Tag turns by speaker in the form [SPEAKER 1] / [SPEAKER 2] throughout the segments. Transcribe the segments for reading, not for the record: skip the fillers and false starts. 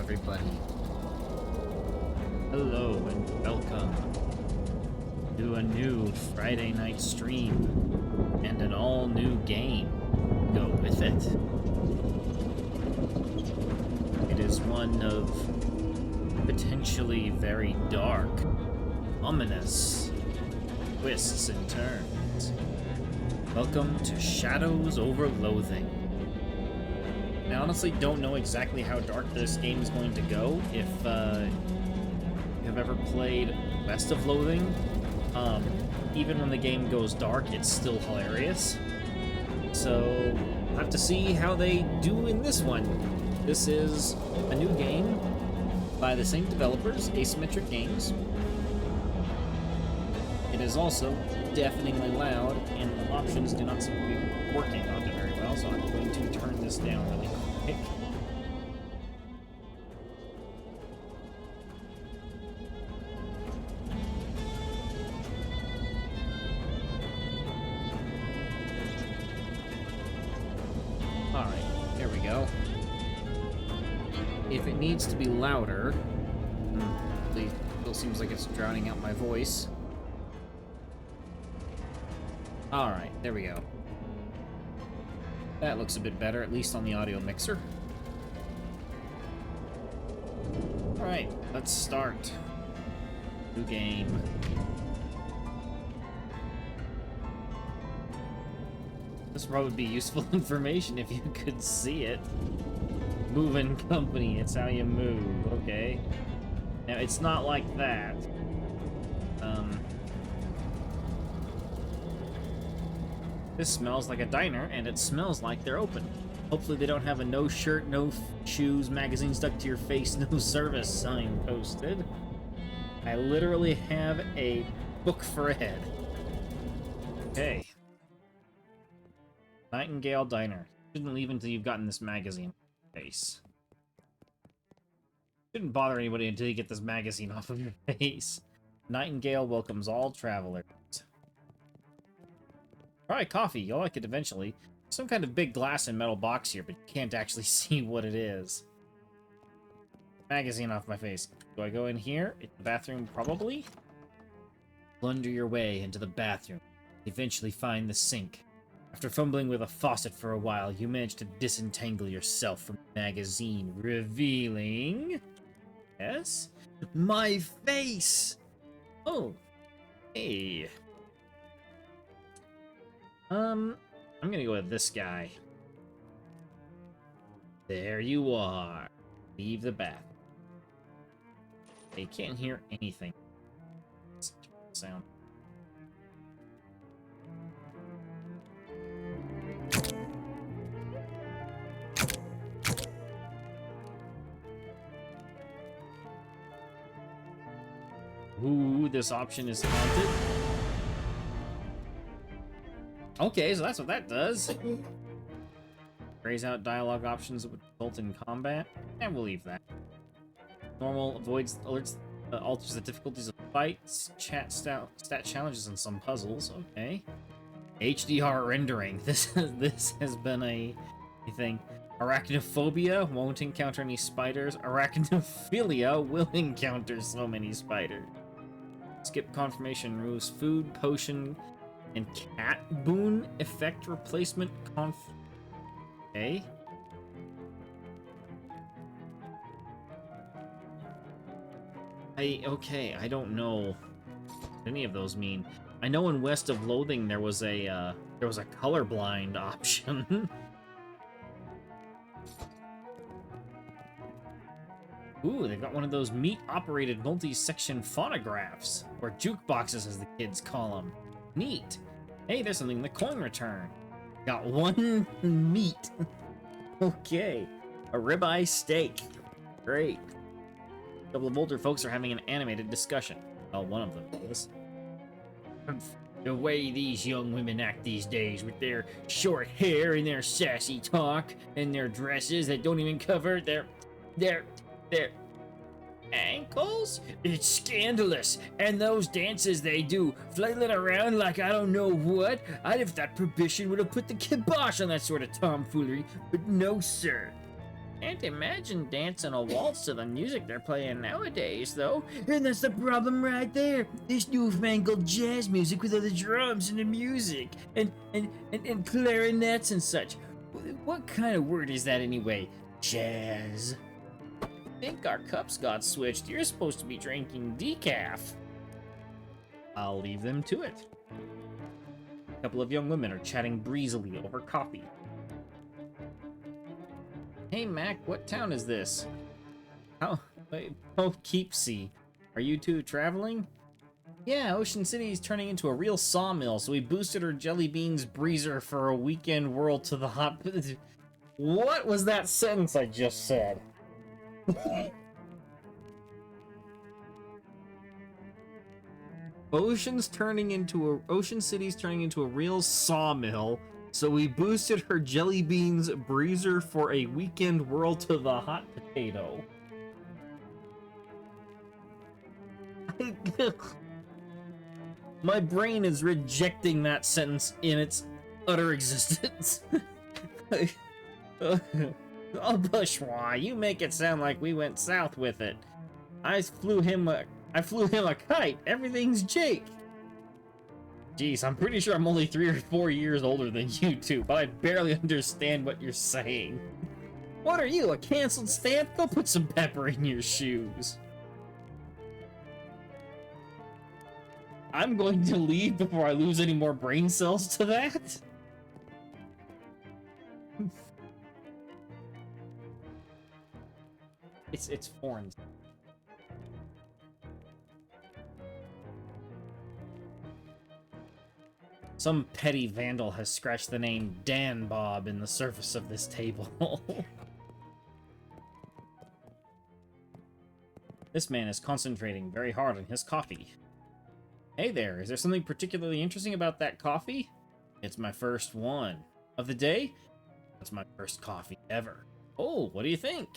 [SPEAKER 1] everybody. Hello and welcome to a new Friday night stream and an all-new game. Go with it. It is one of potentially very dark, ominous twists and turns. Welcome to Shadows Over Loathing. I honestly don't know exactly how dark this game is going to go. If you have ever played West of Loathing, even when the game goes dark, it's still hilarious. So, we'll have to see how they do in this one. This is a new game by the same developers, Asymmetric Games. It is also deafeningly loud, and the options do not seem to be working on it very well, so I'm going to turn this down really quick. Alright, there we go. If it needs to be louder, it still seems like it's drowning out my voice. Alright, there we go. That looks a bit better, at least on the audio mixer. Alright, let's start. New game. This would probably be useful information if you could see it. Moving company, it's how you move, okay? Now, it's not like that. This smells like a diner, and it smells like they're open. Hopefully they don't have a no shirt, no shoes, magazine stuck to your face, no service sign posted. I literally have a book for a head. Okay. Nightingale Diner. Shouldn't leave until you've gotten this magazine face. Shouldn't bother anybody until you get this magazine off of your face. Nightingale welcomes all travelers. Try coffee, you'll like it eventually. Some kind of big glass and metal box here, but you can't actually see what it is. Magazine off my face. Do I go in here? In the bathroom, probably? Blunder your way into the bathroom. Eventually find the sink. After fumbling with a faucet for a while, you manage to disentangle yourself from the magazine, revealing... Yes? My face! Oh. Hey. I'm gonna go with this guy. There you are. Leave the bath. You can't hear anything. Sound. Ooh, this option is haunted. Okay, so that's what that does. Grays out dialogue options that would result in combat. And we'll leave that. Normal avoids alerts, alters the difficulties of fights, stat challenges, and some puzzles. Okay. HDR rendering. This has been a thing. Arachnophobia won't encounter any spiders. Arachnophilia will encounter so many spiders. Skip confirmation removes food, potion, and cat boon effect replacement Okay. I don't know what any of those mean. I know in West of Loathing there was a colorblind option. Ooh, they've got one of those meat-operated multi-section phonographs, or jukeboxes as the kids call them. Neat. Hey, there's something in the coin return. Got one meat. Okay. A ribeye steak. Great. A couple of older folks are having an animated discussion. Well, one of them is. The way these young women act these days with their short hair and their sassy talk and their dresses that don't even cover their ankles? It's scandalous. And those dances they do, flailing around like I don't know what. I'd have thought prohibition would have put the kibosh on that sort of tomfoolery, but no, sir. Can't imagine dancing a waltz to the music they're playing nowadays, though.
[SPEAKER 2] And that's the problem right there. This newfangled jazz music with all the drums and the music and clarinets and such. What kind of word is that anyway? Jazz.
[SPEAKER 1] I think our cups got switched. You're supposed to be drinking decaf. I'll leave them to it. A couple of young women are chatting breezily over coffee. Hey Mac, what town is this? Poughkeepsie. Are you two traveling? Yeah, Ocean City is turning into a real sawmill, so we boosted her jelly beans breezer for a weekend whirl to the hot... What was that sentence I just said? Ocean City's turning into a real sawmill, so we boosted her jelly beans breezer for a weekend whirl to the hot potato. My brain is rejecting that sentence in its utter existence. Oh, bourgeois, you make it sound like we went south with it. I flew him a kite. Everything's Jake. Jeez, I'm pretty sure I'm only 3 or 4 years older than you two, but I barely understand what you're saying. What are you, a canceled stamp? Go put some pepper in your shoes. I'm going to leave before I lose any more brain cells to that. It's foreign. Some petty vandal has scratched the name Dan Bob in the surface of this table. This man is concentrating very hard on his coffee. Hey there, is there something particularly interesting about that coffee? It's my first one. Of the day? That's my first coffee ever. Oh, what do you think?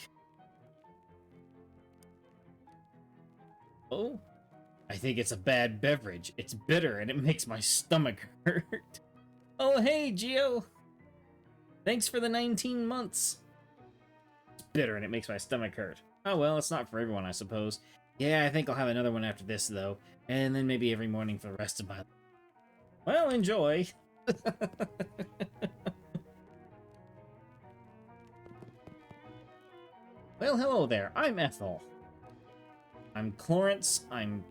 [SPEAKER 1] Oh, I think it's a bad beverage. It's bitter and it makes my stomach hurt. Oh, hey, Gio. Thanks for the 19 months. It's bitter and it makes my stomach hurt. Oh, well, it's not for everyone, I suppose. Yeah, I think I'll have another one after this, though. And then maybe every morning for the rest of my life. Well, enjoy. Well, hello there. I'm Ethel. I'm Clarence. I'm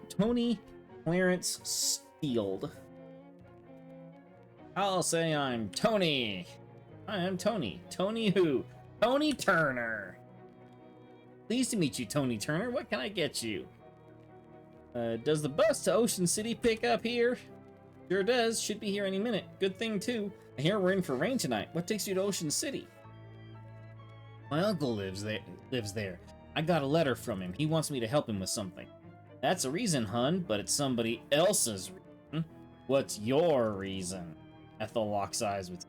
[SPEAKER 1] Tony Clarence Steele. I'll say I'm Tony. I am Tony. Tony who? Tony Turner. Pleased to meet you, Tony Turner. What can I get you? Does the bus to Ocean City pick up here? Sure does. Should be here any minute. Good thing, too. I hear we're in for rain tonight. What takes you to Ocean City? My uncle lives there. I got a letter from him. He wants me to help him with something. That's a reason, hun, but it's somebody else's reason. What's your reason? Ethel locks eyes with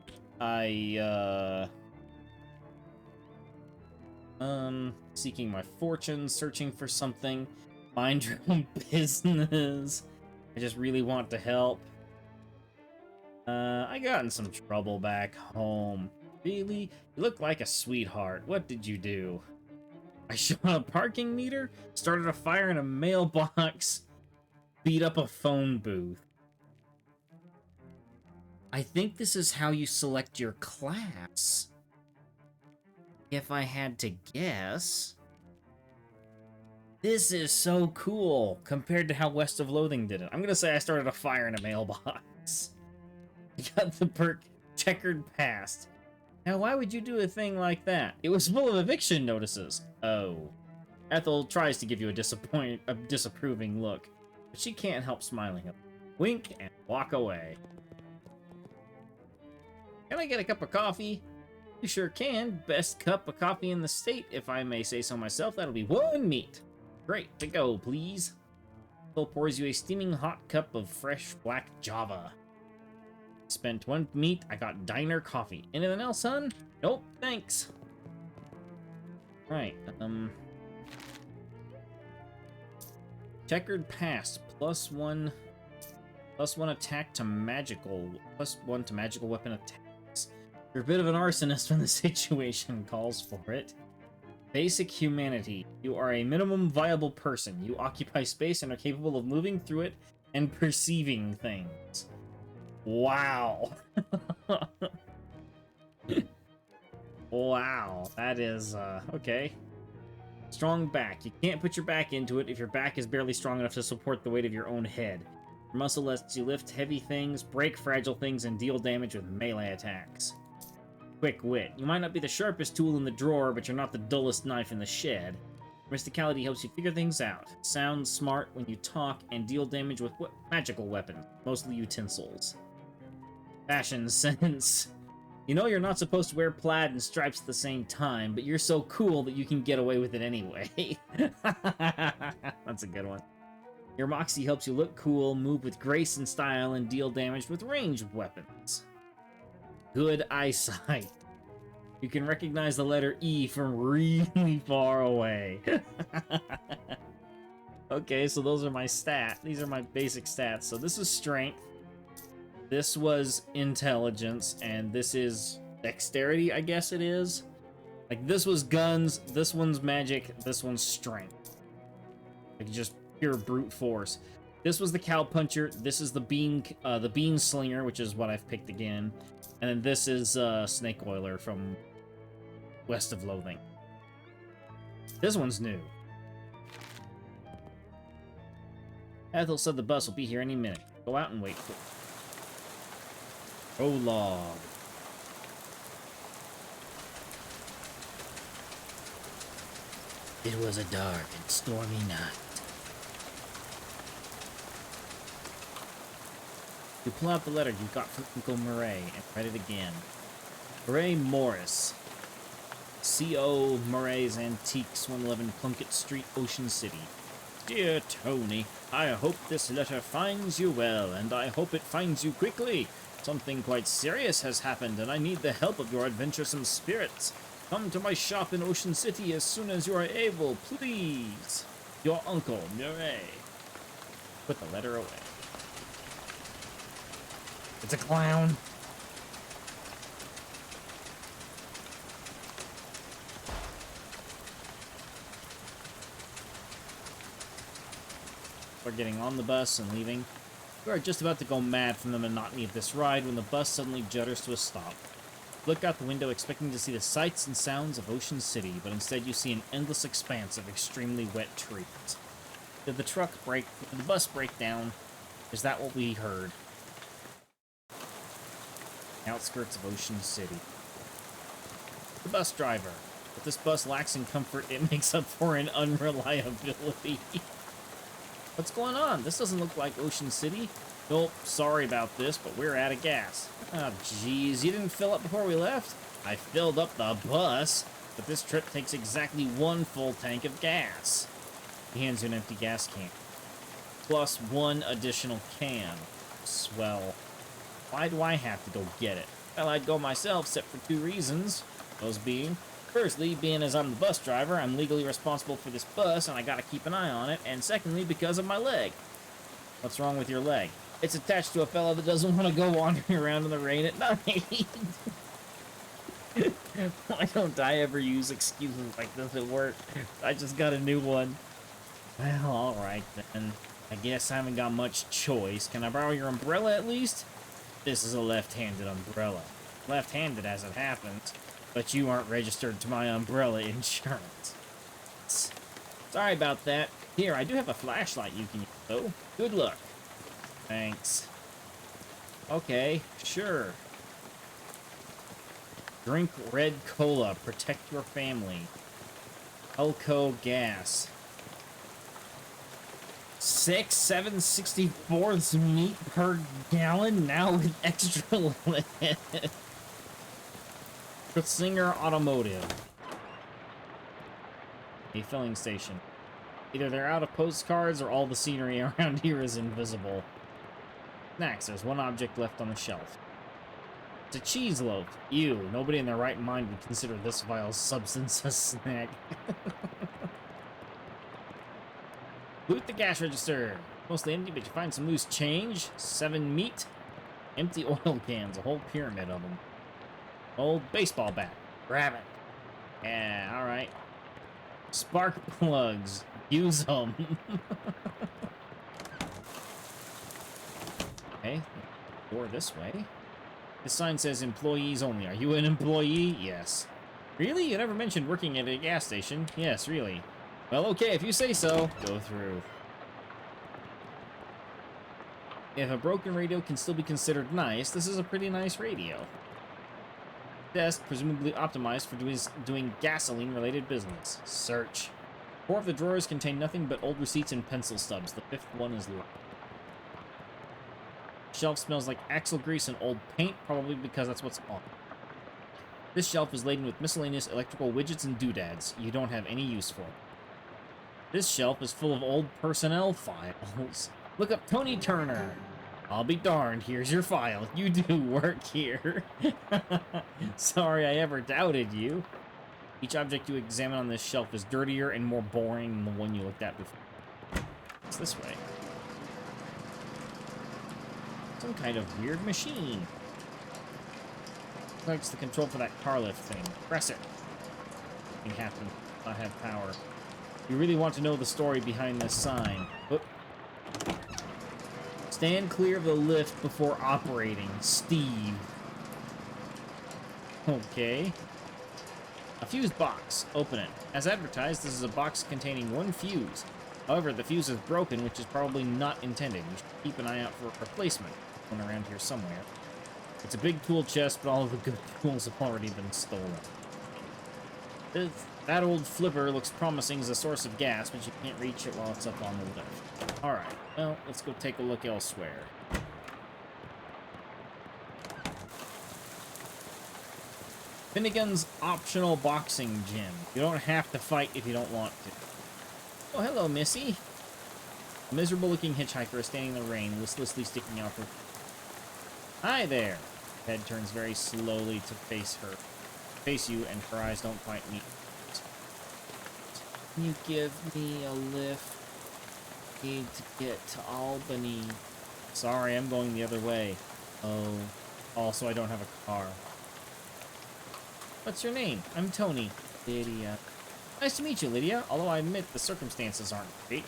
[SPEAKER 1] seeking my fortune, searching for something. Mind your own business. I just really want to help. I got in some trouble back home. Really? You look like a sweetheart. What did you do? I shot a parking meter, started a fire in a mailbox, beat up a phone booth. I think this is how you select your class. If I had to guess. This is so cool compared to how West of Loathing did it. I'm gonna say I started a fire in a mailbox. I got the perk checkered past. Now, why would you do a thing like that? It was full of eviction notices. Oh. Ethel tries to give you a disapproving look, but she can't help smiling. Wink and walk away. Can I get a cup of coffee? You sure can. Best cup of coffee in the state, if I may say so myself. That'll be one meat. Great, to go, please. Ethel pours you a steaming hot cup of fresh black java. Spent one meat, I got diner coffee. Anything else, son? Nope, thanks. Right, checkered past, +1 attack to magical, +1 to magical weapon attacks. You're a bit of an arsonist when the situation calls for it. Basic humanity. You are a minimum viable person. You occupy space and are capable of moving through it and perceiving things. Wow. Wow. That is, okay. Strong back. You can't put your back into it if your back is barely strong enough to support the weight of your own head. Your muscle lets you lift heavy things, break fragile things, and deal damage with melee attacks. Quick wit. You might not be the sharpest tool in the drawer, but you're not the dullest knife in the shed. Mysticality helps you figure things out. Sound smart when you talk, and deal damage with magical weapons, mostly utensils. Fashion sense. You know you're not supposed to wear plaid and stripes at the same time, but you're so cool that you can get away with it anyway. That's a good one. Your moxie helps you look cool, move with grace and style, and deal damage with ranged weapons. Good eyesight. You can recognize the letter E from really far away. Okay, so those are my stats. These are my basic stats. So this is strength. This was intelligence, and this is dexterity, I guess it is. Like, this was guns, this one's magic, this one's strength. Like, just pure brute force. This was the cowpuncher, this is the bean slinger, which is what I've picked again. And then this is Snake Oiler from West of Loathing. This one's new. Ethel said the bus will be here any minute. Go out and wait for it. Prologue.
[SPEAKER 2] It was a dark and stormy night.
[SPEAKER 1] You pull out the letter you got from Uncle Murray and read it again. Murray Morris. C.O. Murray's Antiques, 111 Plunkett Street, Ocean City. Dear Tony, I hope this letter finds you well, and I hope it finds you quickly. Something quite serious has happened, and I need the help of your adventuresome spirits. Come to my shop in Ocean City as soon as you are able, please. Your Uncle Murray. Put the letter away. It's a clown. We're getting on the bus and leaving. We are just about to go mad from the monotony of this ride when the bus suddenly judders to a stop. Look out the window expecting to see the sights and sounds of Ocean City, but instead you see an endless expanse of extremely wet trees. Did the bus break down? Is that what we heard? Outskirts of Ocean City. The bus driver. If this bus lacks in comfort, it makes up for in unreliability. What's going on? This doesn't look like Ocean City. Nope, sorry about this, but we're out of gas. Oh, jeez, you didn't fill up before we left? I filled up the bus, but this trip takes exactly 1 full tank of gas. He hands you an empty gas can. Plus 1 additional can. Swell. Why do I have to go get it? Well, I'd go myself, except for 2 reasons. Those being, firstly, being as I'm the bus driver, I'm legally responsible for this bus, and I gotta keep an eye on it. And secondly, because of my leg. What's wrong with your leg? It's attached to a fella that doesn't want to go wandering around in the rain at night. Why don't I ever use excuses like this at work? I just got a new one. Well, alright then. I guess I haven't got much choice. Can I borrow your umbrella at least? This is a left-handed umbrella. Left-handed as it happens. But you aren't registered to my umbrella insurance. Sorry about that. Here, I do have a flashlight you can use, though. Good luck. Thanks. Okay, sure. Drink red cola. Protect your family. Elco gas. 7/64 meat per gallon, now with extra lead. Singer Automotive. A filling station. Either they're out of postcards or all the scenery around here is invisible. Snacks. There's 1 object left on the shelf. It's a cheese loaf. Ew, nobody in their right mind would consider this vile substance a snack. Loot the cash register. Mostly empty, but you find some loose change. 7 meat. Empty oil cans. A whole pyramid of them. Old baseball bat. Grab it. Yeah, alright. Spark plugs. Use them. Okay. Door this way. This sign says employees only. Are you an employee? Yes. Really? You never mentioned working at a gas station? Yes, really. Well, okay, if you say so. Go through. If a broken radio can still be considered nice, this is a pretty nice radio. Desk, presumably optimized for doing gasoline-related business. Search. 4 of the drawers contain nothing but old receipts and pencil stubs. The 5th one is locked. Shelf smells like axle grease and old paint, probably because that's what's on. This shelf is laden with miscellaneous electrical widgets and doodads you don't have any use for. This shelf is full of old personnel files. Look up Tony Turner. I'll be darned, here's your file. You do work here. Sorry I ever doubted you. Each object you examine on this shelf is dirtier and more boring than the one you looked at before. It's this way. Some kind of weird machine. Looks like it's the control for that car lift thing. Press it. Nothing happened. Not have power. You really want to know the story behind this sign. Oh. Stand clear of the lift before operating. Steve. Okay. A fuse box. Open it. As advertised, this is a box containing 1 fuse. However, the fuse is broken, which is probably not intended. You should keep an eye out for a replacement. One around here somewhere. It's a big tool chest, but all of the good tools have already been stolen. That old flipper looks promising as a source of gas, but you can't reach it while it's up on the lift. Alright, well, let's go take a look elsewhere. Finnegan's optional boxing gym. You don't have to fight if you don't want to. Oh, hello, Missy. A miserable-looking hitchhiker is standing in the rain, listlessly sticking out her... Hi there! Head turns very slowly to face you, and her eyes don't quite meet. Can you give me a lift? I need to get to Albany. Sorry, I'm going the other way. Oh, also I don't have a car. What's your name? I'm Tony. Lydia. Nice to meet you, Lydia, although I admit the circumstances aren't great.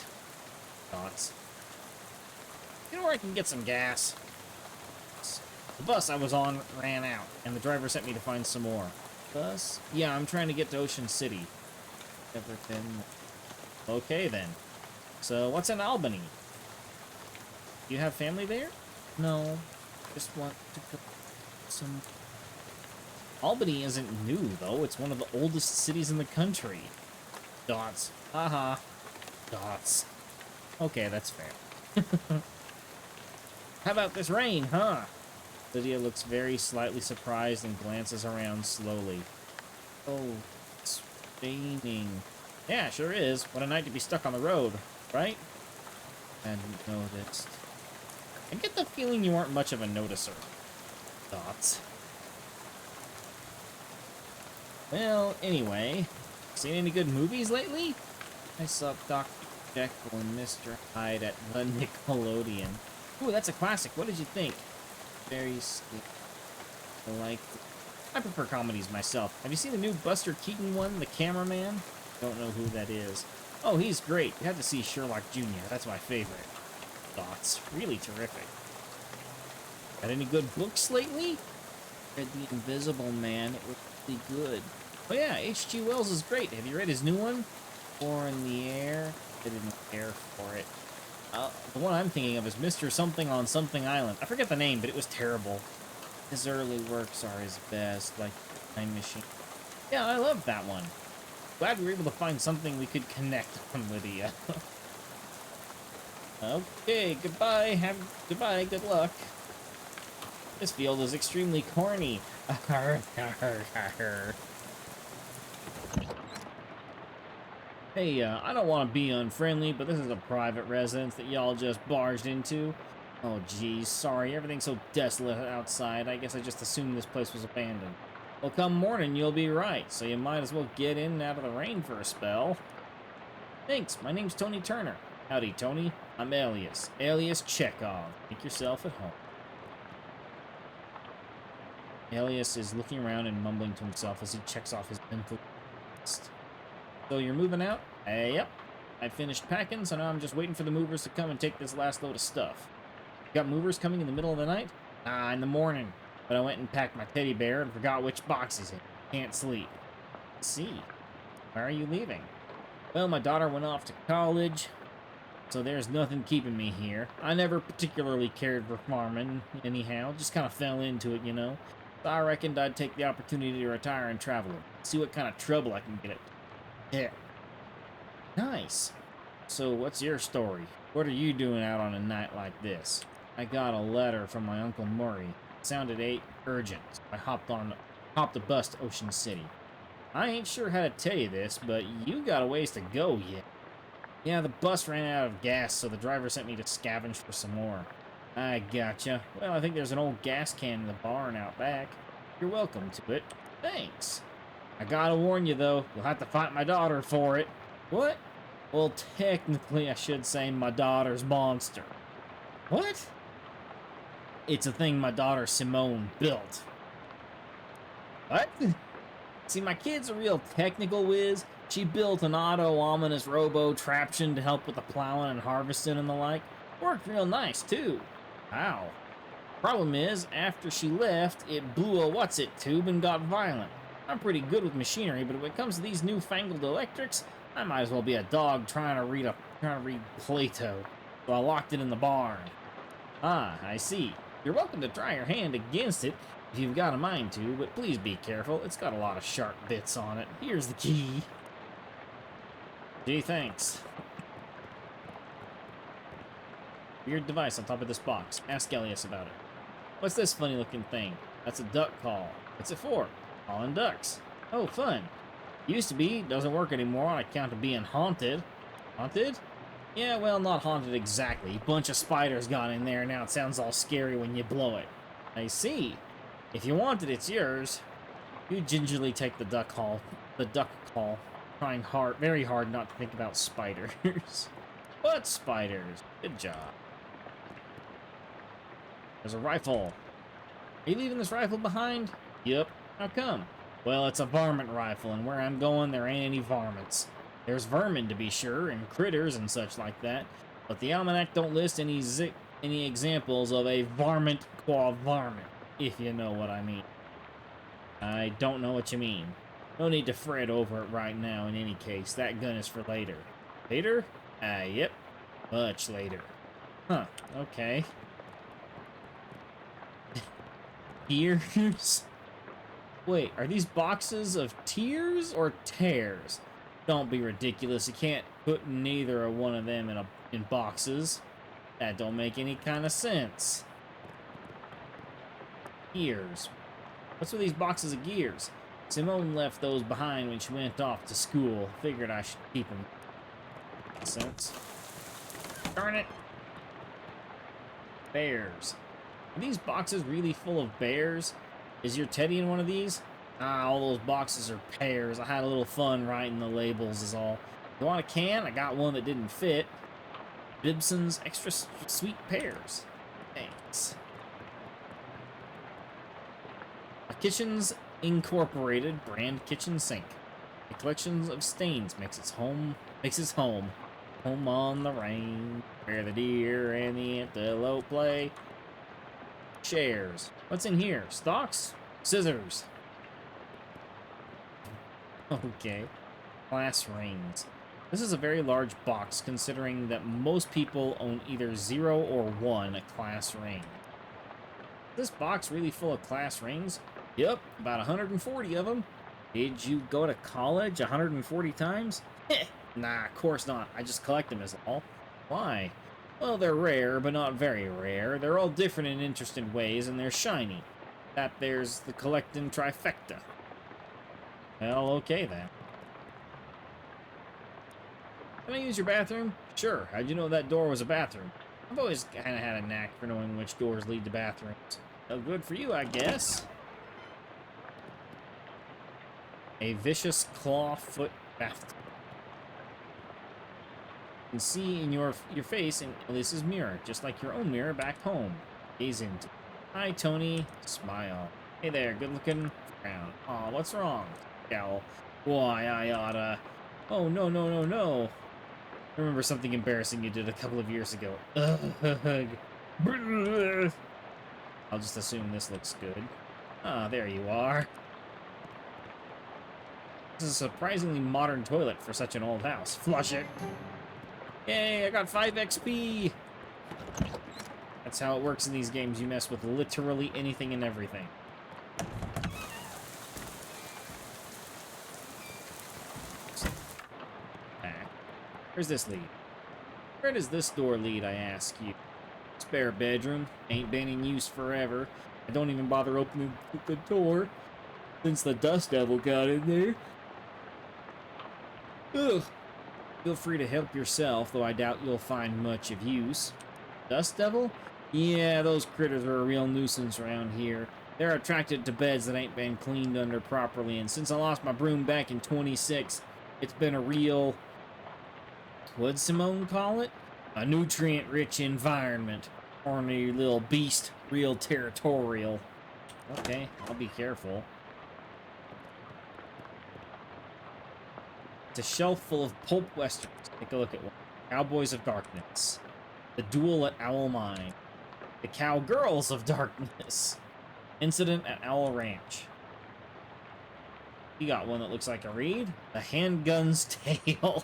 [SPEAKER 1] Thoughts? You know where I can get some gas? The bus I was on ran out, and the driver sent me to find some more. Bus? Yeah, I'm trying to get to Ocean City. Never been... Okay, then. So, what's in Albany? You have family there? No. Just want to go some... Albany isn't new, though. It's one of the oldest cities in the country. Dots. Haha. Dots. Okay, that's fair. How about this rain, huh? Lydia looks very slightly surprised and glances around slowly. Oh, it's raining. Yeah, sure is. What a night to be stuck on the road, right? Hadn't noticed. I get the feeling you aren't much of a noticer. Thoughts? Well, anyway, seen any good movies lately? I saw Dr. Jekyll and Mr. Hyde at the Nickelodeon. Ooh, that's a classic. What did you think? Very sweet. I liked it. I prefer comedies myself. Have you seen the new Buster Keaton one, The Cameraman? Don't know who that is. Oh, he's great. You have to see Sherlock Jr. That's my favorite. Thoughts? Really terrific. Got any good books lately? Read The Invisible Man. It was really good. Oh yeah, H.G. Wells is great. Have you read his new one? War in the Air? I didn't care for it. The one I'm thinking of is Mr. Something on Something Island. I forget the name, but it was terrible. His early works are his best, like Time Machine. Yeah, I love that one. Glad we were able to find something we could connect on, Lydia. Okay, goodbye. Goodbye, good luck. This field is extremely corny. Hey, I don't want to be unfriendly, but this is a private residence that y'all just barged into. Oh, geez, sorry, everything's so desolate outside. I guess I just assumed this place was abandoned. Well, come morning, you'll be right, so you might as well get in and out of the rain for a spell. Thanks, my name's Tony Turner. Howdy, Tony. I'm Alias Chekhov. Make yourself at home. Elias is looking around and mumbling to himself as he checks off his mental list. So you're moving out? Yep. I finished packing, so now I'm just waiting for the movers to come and take this last load of stuff. Got movers coming in the middle of the night? Nah, in the morning. But I went and packed my teddy bear and forgot which box he's in. Can't sleep. See. Where are you leaving? Well, my daughter went off to college, so there's nothing keeping me here. I never particularly cared for farming, anyhow. Just kind of fell into it, you know. So I reckoned I'd take the opportunity to retire and travel. See what kind of trouble I can get it. Yeah. Nice. So what's your story? What are you doing out on a night like this? I got a letter from my Uncle Murray. It sounded urgent. I hopped a bus to Ocean City. I ain't sure how to tell you this, but you got a ways to go yet. Yeah, the bus ran out of gas, so the driver sent me to scavenge for some more. I gotcha. Well, I think there's an old gas can in the barn out back. You're welcome to it. Thanks. I gotta warn you, though, you'll have to fight my daughter for it. What? Well, technically, I should say my daughter's monster. What? It's a thing my daughter Simone built. What? See, my kid's a real technical whiz. She built an auto-ominous robo-traption to help with the plowing and harvesting and the like. Worked real nice, too. Wow. Problem is, after she left, it blew a what's-it tube and got violent. I'm pretty good with machinery, but when it comes to these newfangled electrics, I might as well be a dog trying to read Plato. So I locked it in the barn. Ah, I see. You're welcome to try your hand against it if you've got a mind to, but please be careful. It's got a lot of sharp bits on it. Here's the key. Gee, thanks. Weird device on top of this box. Ask Elias about it. What's this funny looking thing? That's a duck call. What's it for? Calling ducks. Oh, fun. Used to be, doesn't work anymore on account of being haunted. Haunted? Yeah, well, not haunted exactly. Bunch of spiders got in there, now it sounds all scary when you blow it. I see. If you want it, it's yours. You gingerly take the duck call, trying very hard not to think about spiders. What spiders? Good job. There's a rifle. Are you leaving this rifle behind? Yep. How come? Well, it's a varmint rifle, and where I'm going, there ain't any varmints. There's vermin, to be sure, and critters and such like that, but the almanac don't list any examples of a varmint qua varmint, if you know what I mean. I don't know what you mean. No need to fret over it right now in any case. That gun is for later. Later? Yep. Much later. Huh, okay. Tears? Wait, are these boxes of tears or tears? Don't be ridiculous. You can't put neither one of them in boxes. That don't make any kind of sense. Gears. What's with these boxes of gears? Simone left those behind when she went off to school. Figured I should keep them. Makes sense. Darn it. Bears. Are these boxes really full of bears? Is your teddy in one of these? Ah, all those boxes are pears. I had a little fun writing the labels is all. You want a can? I got one that didn't fit. Bibson's extra sweet pears. Thanks. A Kitchens Incorporated brand kitchen sink. A collection of stains makes its home. Home on the range, where the deer and the antelope play. Chairs. What's in here? Stalks? Scissors. Okay. Class rings. This is a very large box, considering that most people own either 0 or 1 class ring. Is this box really full of class rings? Yep, about 140 of them. Did you go to college 140 times? Nah, of course not. I just collect them is all. Why? Well, they're rare, but not very rare. They're all different in interesting ways, and they're shiny. That there's the collecting trifecta. Well, okay then. Can I use your bathroom? Sure. How'd you know that door was a bathroom? I've always kind of had a knack for knowing which doors lead to bathrooms. Well, good for you, I guess. A vicious claw-foot bathtub. You can see in your face in Elise's mirror, just like your own mirror back home. Gaze into it. Hi, Tony. Smile. Hey there, good looking frown. Aw, what's wrong? Scowl. Why, I oughta... Oh, no, no, no, no. I remember something embarrassing you did a couple of years ago. Ugh. I'll just assume this looks good. Ah, there you are. This is a surprisingly modern toilet for such an old house. Flush it. Yay, I got 5 XP! That's how it works in these games. You mess with literally anything and everything. Where's this lead? Where does this door lead, I ask you? Spare bedroom. Ain't been in use forever. I don't even bother opening the door since the dust devil got in there. Ugh. Feel free to help yourself, though I doubt you'll find much of use. Dust devil? Yeah, those critters are a real nuisance around here. They're attracted to beds that ain't been cleaned under properly, and since I lost my broom back in 26, it's been a real... What'd Simone call it? A nutrient-rich environment. Ornery little beast, real territorial. Okay, I'll be careful. It's a shelf full of pulp westerns. Take a look at one. Cowboys of Darkness. The Duel at Owl Mine. The Cowgirls of Darkness. Incident at Owl Ranch. You got one that looks like a read. The Handgun's Tale.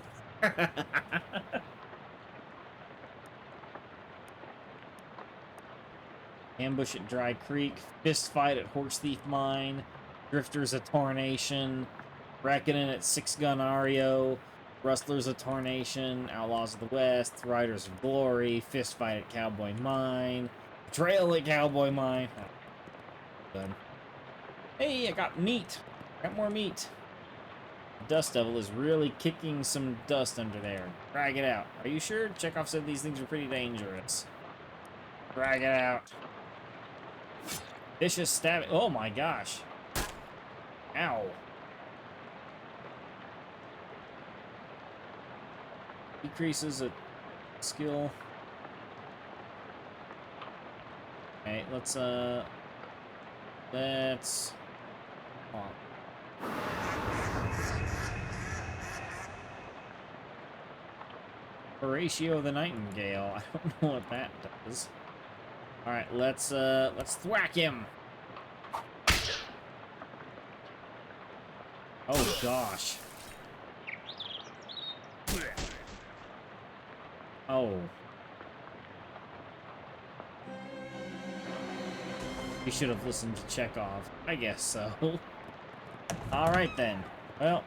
[SPEAKER 1] Ambush at Dry Creek. Fist Fight at Horse Thief Mine. Drifters at Tarnation. Reckoning at Six Gun Ario. Rustlers of Tarnation. Outlaws of the West. Riders of Glory. Fist Fight at Cowboy Mine. Trail at Cowboy Mine. Oh, done. Hey, I got meat. Got more meat. Dust Devil is really kicking some dust under there. Drag it out. Are you sure? Chekhov said these things are pretty dangerous. Drag it out. Vicious stabbing. Oh my gosh. Ow. Decreases at skill. Okay, let's hold on. Horatio the Nightingale. I don't know what that does. All right, let's thwack him. Oh gosh. Oh. We should have listened to Chekhov. I guess so. All right then. Well,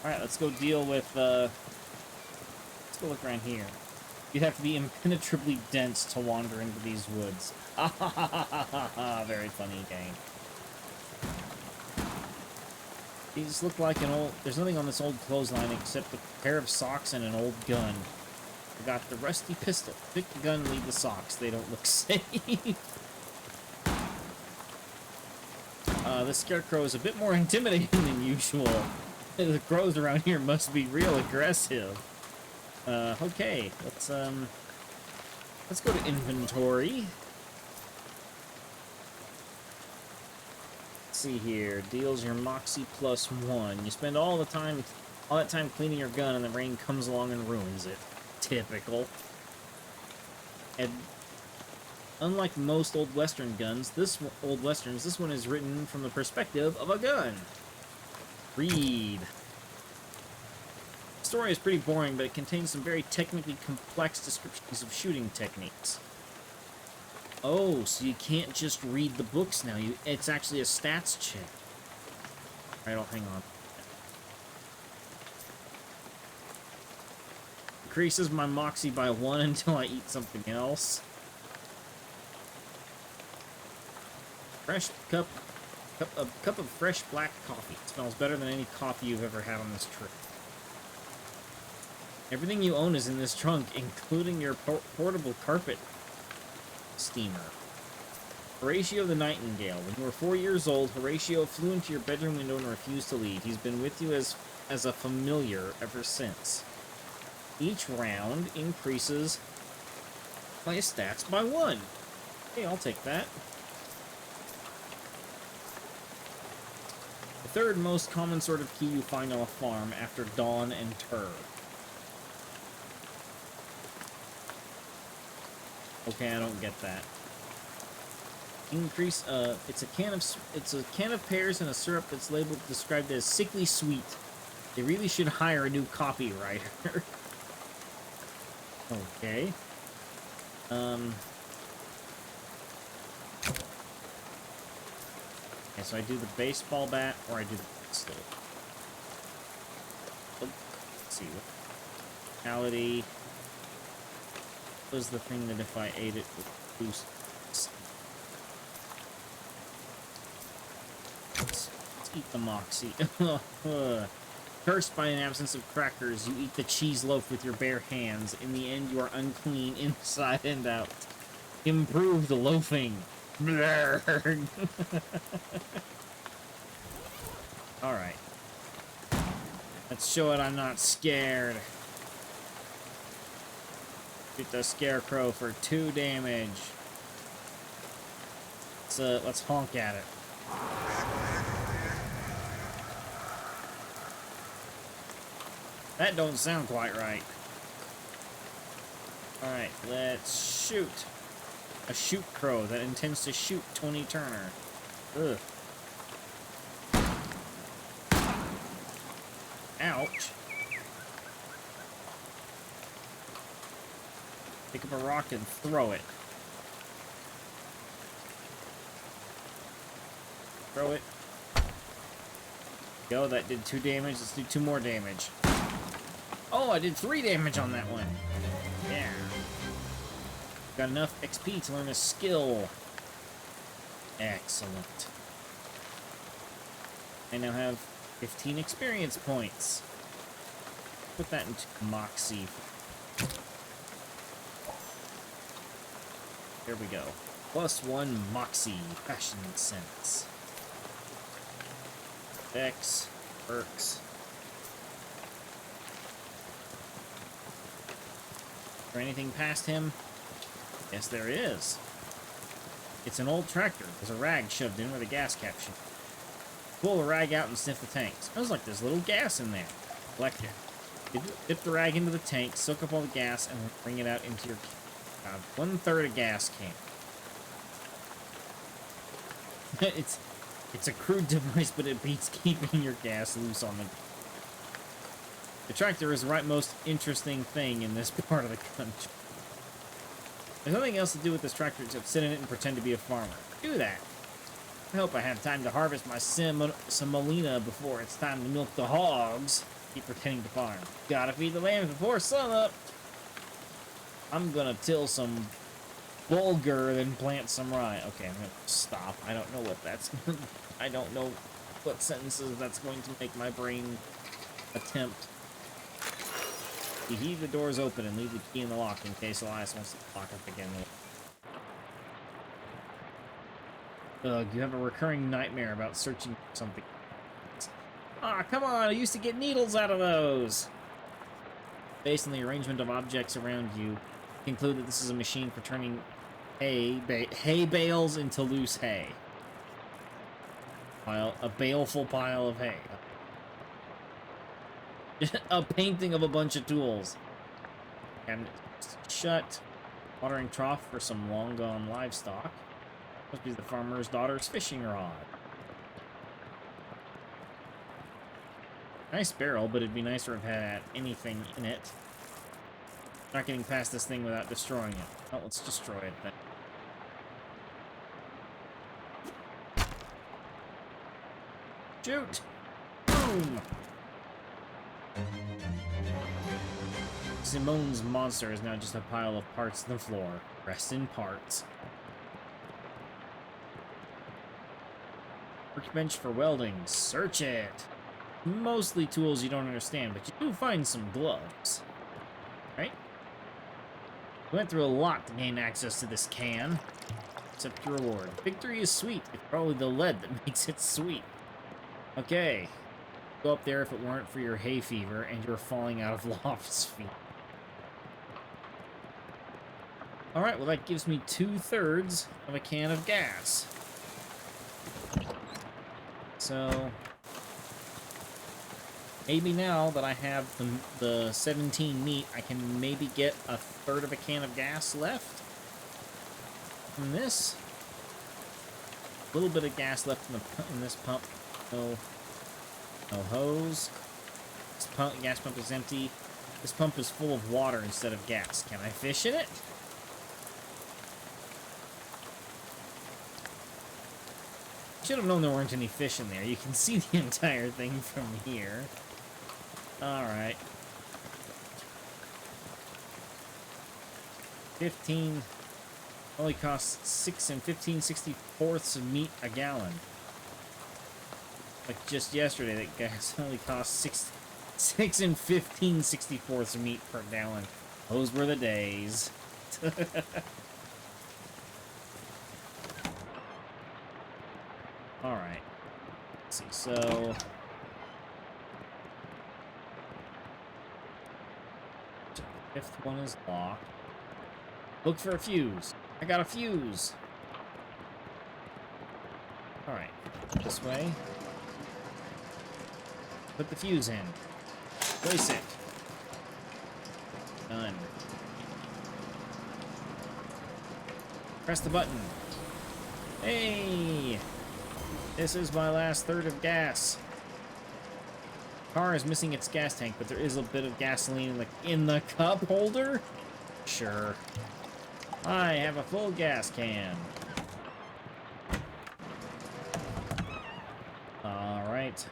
[SPEAKER 1] All right, let's go deal with. Let's go look around here. You'd have to be impenetrably dense to wander into these woods. Very funny game. These look like an old... There's nothing on this old clothesline except a pair of socks and an old gun. I got the rusty pistol. Pick the gun, leave the socks. They don't look safe. This scarecrow is a bit more intimidating than usual. The crows around here must be real aggressive. Okay, let's go to inventory. Let's see here. Deals your moxie +1. You spend all that time cleaning your gun, and the rain comes along and ruins it. Typical. And unlike most old western guns, this one is written from the perspective of a gun. Read. The story is pretty boring, but it contains some very technically complex descriptions of shooting techniques. Oh, so you can't just read the books now. It's actually a stats check. Alright, I'll hang on. Increases my moxie by 1 until I eat something else. Fresh cup of fresh black coffee. It smells better than any coffee you've ever had on this trip. Everything you own is in this trunk, including your portable carpet steamer. Horatio the Nightingale. When you were 4 years old, Horatio flew into your bedroom window and refused to leave. He's been with you as a familiar ever since. Each round increases my stats by 1. Okay, I'll take that. third most common sort of key you find on a farm after dawn and tur. Okay, I don't get that. Increase, it's a can of pears and a syrup that's labeled, described as sickly sweet. They really should hire a new copywriter. Okay. Okay, so I do the baseball bat, or I do the pistol. Oh, let's see. Vitality was the thing that if I ate it would boost. Let's eat the moxie. Cursed by an absence of crackers, you eat the cheese loaf with your bare hands. In the end, you are unclean inside and out. Improve the loafing. Blurg. Alright. Let's show it I'm not scared. Shoot the scarecrow for 2 damage. Let's honk at it. That don't sound quite right. Alright, let's shoot. A shoot crow that intends to shoot Tony Turner. Ugh. Ouch. Pick up a rock and throw it. Throw it. Go, that did 2 damage. Let's do 2 more damage. Oh, I did 3 damage on that one. Yeah. Got enough XP to learn a skill. Excellent. I now have 15 experience points. Put that into Moxie. There we go. +1 Moxie. Fashion sense. X. Perks. Is there anything past him? Yes, there is. It's an old tractor. There's a rag shoved in where the gas cap should. Pull the rag out and sniff the tank. Smells like there's little gas in there. Collect it. Dip the rag into the tank, soak up all the gas, and bring it out into your can. 1/3 of gas can. It's a crude device, but it beats keeping your gas loose on the... The tractor is the right most interesting thing in this part of the country. There's nothing else to do with this tractor except sit in it and pretend to be a farmer. Do that. I hope I have time to harvest my semolina before it's time to milk the hogs. Keep pretending to farm. Gotta feed the lambs before sunup. I'm gonna till some bulgur, then plant some rye. Okay, I'm gonna stop. I don't know what that's... I don't know what sentences that's going to make my brain attempt. You heave the doors open and leave the key in the lock in case Elias wants to lock up again. Ugh, you have a recurring nightmare about searching for something. Ah, come on, I used to get needles out of those! Based on the arrangement of objects around you, conclude that this is a machine for turning hay bales into loose hay. A baleful pile of hay. A painting of a bunch of tools. And shut. Watering trough for some long-gone livestock. Must be the farmer's daughter's fishing rod. Nice barrel, but it'd be nicer if it had anything in it. Not getting past this thing without destroying it. Oh, let's destroy it then. Shoot! Boom! Simone's monster is now just a pile of parts on the floor. Rest in parts. Workbench for welding. Search it! Mostly tools you don't understand, but you do find some gloves. Right? We went through a lot to gain access to this can. Accept your reward. Victory is sweet. It's probably the lead that makes it sweet. Okay. Go up there if it weren't for your hay fever and your falling out of lofts feet. Alright, well that gives me 2/3 of a can of gas. So, Maybe now that I have the 17 meat, I can maybe get a third of a can of gas left from this. A little bit of gas left in this pump. No hose. This gas pump is empty. This pump is full of water instead of gas. Can I fish in it? Should have known there weren't any fish in there. You can see the entire thing from here. Alright. 15 only costs 6 and 15/64ths of meat a gallon. Like just yesterday, that gas only cost 6 and 15/64ths of meat per gallon. Those were the days. Alright. Let's see, so... fifth one is locked. Look for a fuse. I got a fuse. Alright. This way. Put the fuse in. Place it. Done. Press the button. Hey! This is my last third of gas. Car is missing its gas tank, but there is a bit of gasoline in the cup holder? Sure. I have a full gas can. Alright.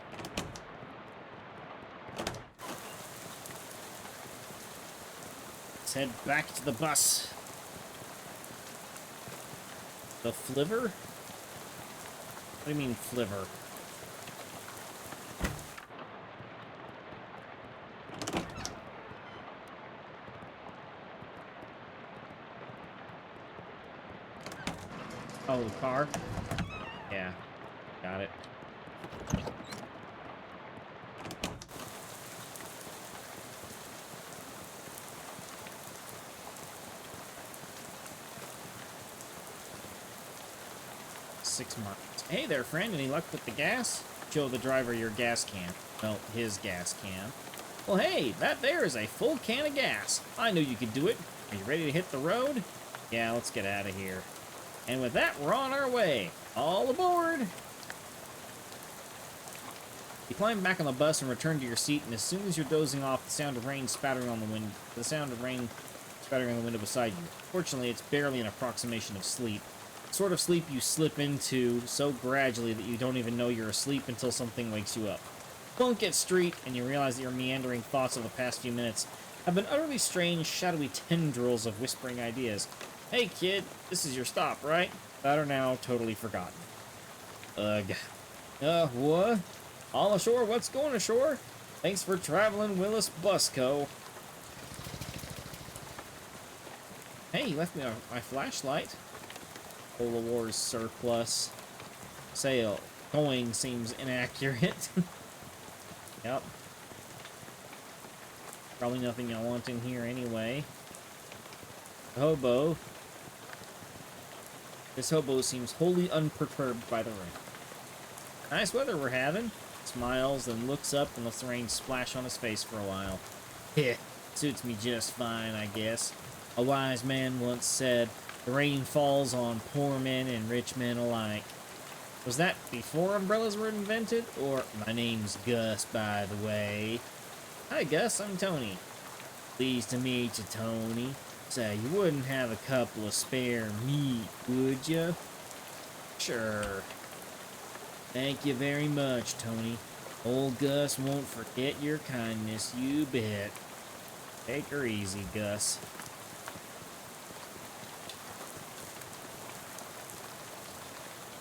[SPEAKER 1] Let's head back to the bus. The flivver? What do you mean, flivver? Oh, the car? Yeah. Got it. $6 months. Hey there, friend. Any luck with the gas? Show the driver your gas can. No, his gas can. Well, hey, that there is a full can of gas. I knew you could do it. Are you ready to hit the road? Yeah, let's get out of here. And with that, we're on our way. All aboard! You climb back on the bus and return to your seat, and as soon as you're dozing off, the sound of rain spattering on the window beside you. Fortunately, it's barely an approximation of sleep. The sort of sleep you slip into so gradually that you don't even know you're asleep until something wakes you up. Plunkett Street, and you realize that your meandering thoughts of the past few minutes have been utterly strange, shadowy tendrils of whispering ideas. Hey kid, this is your stop, right? That are now totally forgotten. Ugh. What? All ashore? What's going ashore? Thanks for traveling, Willis Busco. Hey, you left me my flashlight. Polar Wars surplus. Sale. Going seems inaccurate. Yep. Probably nothing I want in here anyway. Hobo. This hobo seems wholly unperturbed by the rain. Nice weather we're having. Smiles, then looks up and lets the rain splash on his face for a while. Heh, suits me just fine, I guess. A wise man once said, the rain falls on poor men and rich men alike. Was that before umbrellas were invented? Or, my name's Gus, by the way. Hi, Gus, I'm Tony. Pleased to meet you, Tony. Say, you wouldn't have a couple of spare meat, would you? Sure. Thank you very much, Tony. Old Gus won't forget your kindness, you bet. Take her easy, Gus.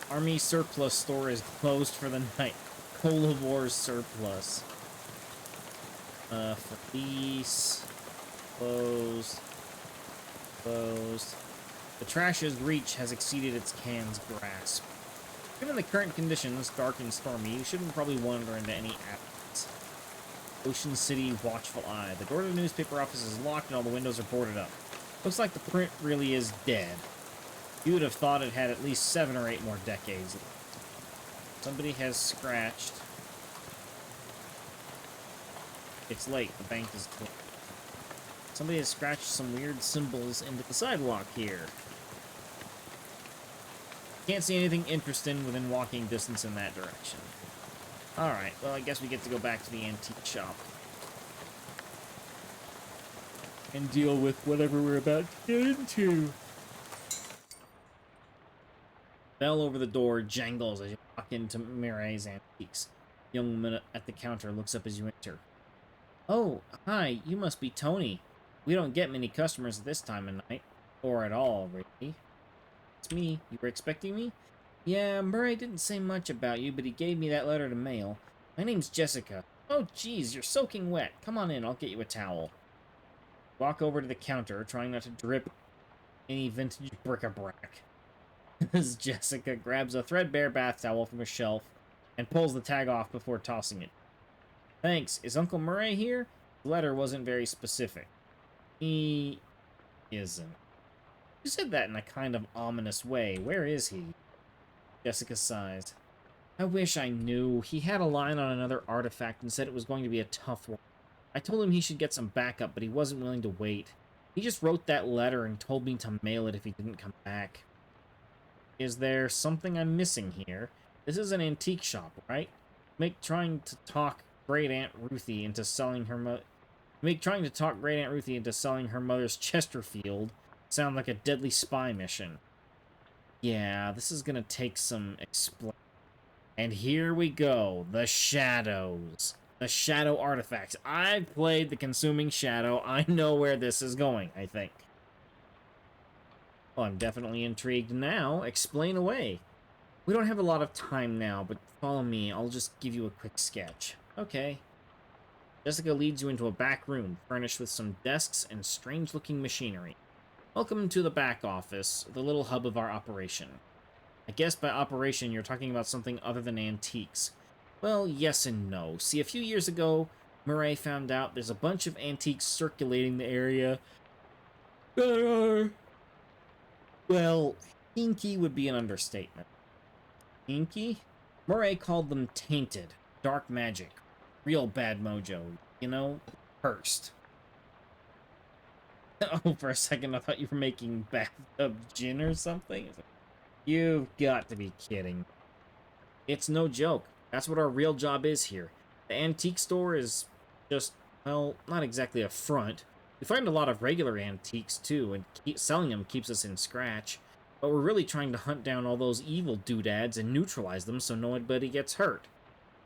[SPEAKER 1] Army surplus store is closed for the night. Cola Wars surplus. Police. Closed. Closed. The trash's reach has exceeded its can's grasp. Given the current conditions, dark and stormy, you shouldn't probably wander into any outlets. Ocean City Watchful Eye. The door to the newspaper office is locked and all the windows are boarded up. Looks like the print really is dead. You would have thought it had at least 7 or 8 more decades. Somebody has scratched It's late. The bank is closed. Somebody has scratched some weird symbols into the sidewalk here. Can't see anything interesting within walking distance in that direction. Alright, well, I guess we get to go back to the antique shop. And deal with whatever we're about to get into. Bell over the door jangles as you walk into Mireille's Antiques. The young woman at the counter looks up as you enter. Oh, hi, you must be Tony. We don't get many customers at this time of night. Or at all, really. It's me. You were expecting me? Yeah, Murray didn't say much about you, but he gave me that letter to mail. My name's Jessica. Oh, geez, you're soaking wet. Come on in, I'll get you a towel. Walk over to the counter, trying not to drip any vintage bric-a-brac. As Jessica grabs a threadbare bath towel from a shelf and pulls the tag off before tossing it. Thanks. Is Uncle Murray here? The letter wasn't very specific. He isn't. You said that in a kind of ominous way. Where is he? Jessica sighs. I wish I knew. He had a line on another artifact and said it was going to be a tough one. I told him he should get some backup, but he wasn't willing to wait. He just wrote that letter and told me to mail it if he didn't come back. Is there something I'm missing here? This is an antique shop, right? Trying to talk Great Aunt Ruthie into selling her mother's Chesterfield sound like a deadly spy mission. Yeah, this is gonna take some explaining. And here we go, the shadows. The shadow artifacts. I've played the Consuming Shadow. I know where this is going, I think. Well, I'm definitely intrigued now. Explain away. We don't have a lot of time now, but follow me. I'll just give you a quick sketch. Okay. Jessica leads you into a back room, furnished with some desks and strange-looking machinery. Welcome to the back office, the little hub of our operation. I guess by operation you're talking about something other than antiques. Well, yes and no. See, a few years ago, Murray found out there's a bunch of antiques circulating the area that are... well, hinky would be an understatement. Hinky? Murray called them tainted, dark magic, real bad mojo, you know, cursed. Oh, for a second I thought you were making bathtub gin or something. You've got to be kidding. It's no joke. That's what our real job is here. The antique store is just, well, not exactly a front. We find a lot of regular antiques, too, and selling them keeps us in scratch. But we're really trying to hunt down all those evil doodads and neutralize them so nobody gets hurt.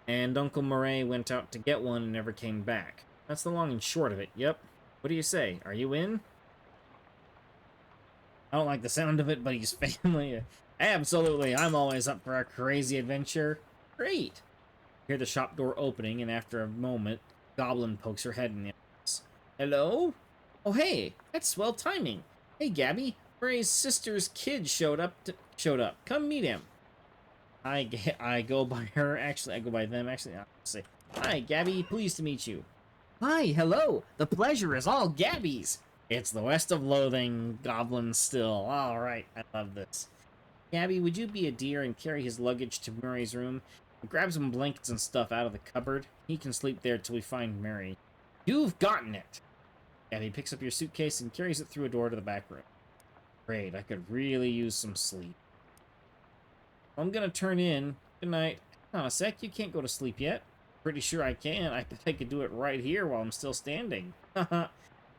[SPEAKER 1] And Uncle Murray went out to get one and never came back. That's the long and short of it, yep. What do you say? Are you in? I don't like the sound of it, but he's family. Absolutely, I'm always up for a crazy adventure. Great! Hear the shop door opening, and after a moment, Goblin pokes her head in the office. Hello? Oh, hey, that's swell timing. Hey, Gabby, Murray's sister's kid showed up. Come meet him. I go by her. Actually, I go by them. Actually, I'll say, hi, Gabby. Pleased to meet you. Hi, hello. The pleasure is all Gabby's. It's the West of Loathing, Goblin still. All right, I love this. Gabby, would you be a dear and carry his luggage to Murray's room? Grab some blankets and stuff out of the cupboard. He can sleep there till we find Murray. You've gotten it! Gabby picks up your suitcase and carries it through a door to the back room. Great, I could really use some sleep. I'm gonna turn in. Good night. Hang on a sec, you can't go to sleep yet. Pretty sure I can. I bet I could do it right here while I'm still standing. Haha.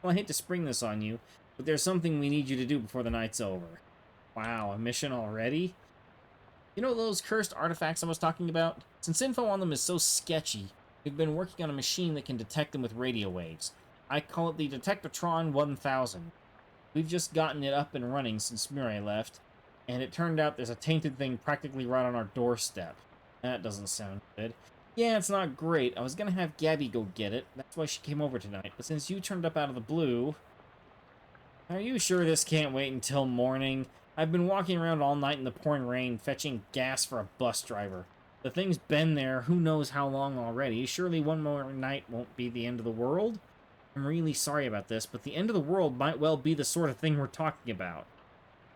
[SPEAKER 1] Well, I hate to spring this on you, but there's something we need you to do before the night's over. Wow, a mission already? You know those cursed artifacts I was talking about? Since info on them is so sketchy, we've been working on a machine that can detect them with radio waves. I call it the Detectatron 1000. We've just gotten it up and running since Murray left, and it turned out there's a tainted thing practically right on our doorstep. That doesn't sound good. Yeah, it's not great. I was gonna have Gabby go get it. That's why she came over tonight. But since you turned up out of the blue... Are you sure this can't wait until morning? I've been walking around all night in the pouring rain, fetching gas for a bus driver. The thing's been there who knows how long already. Surely one more night won't be the end of the world? I'm really sorry about this, but the end of the world might well be the sort of thing we're talking about.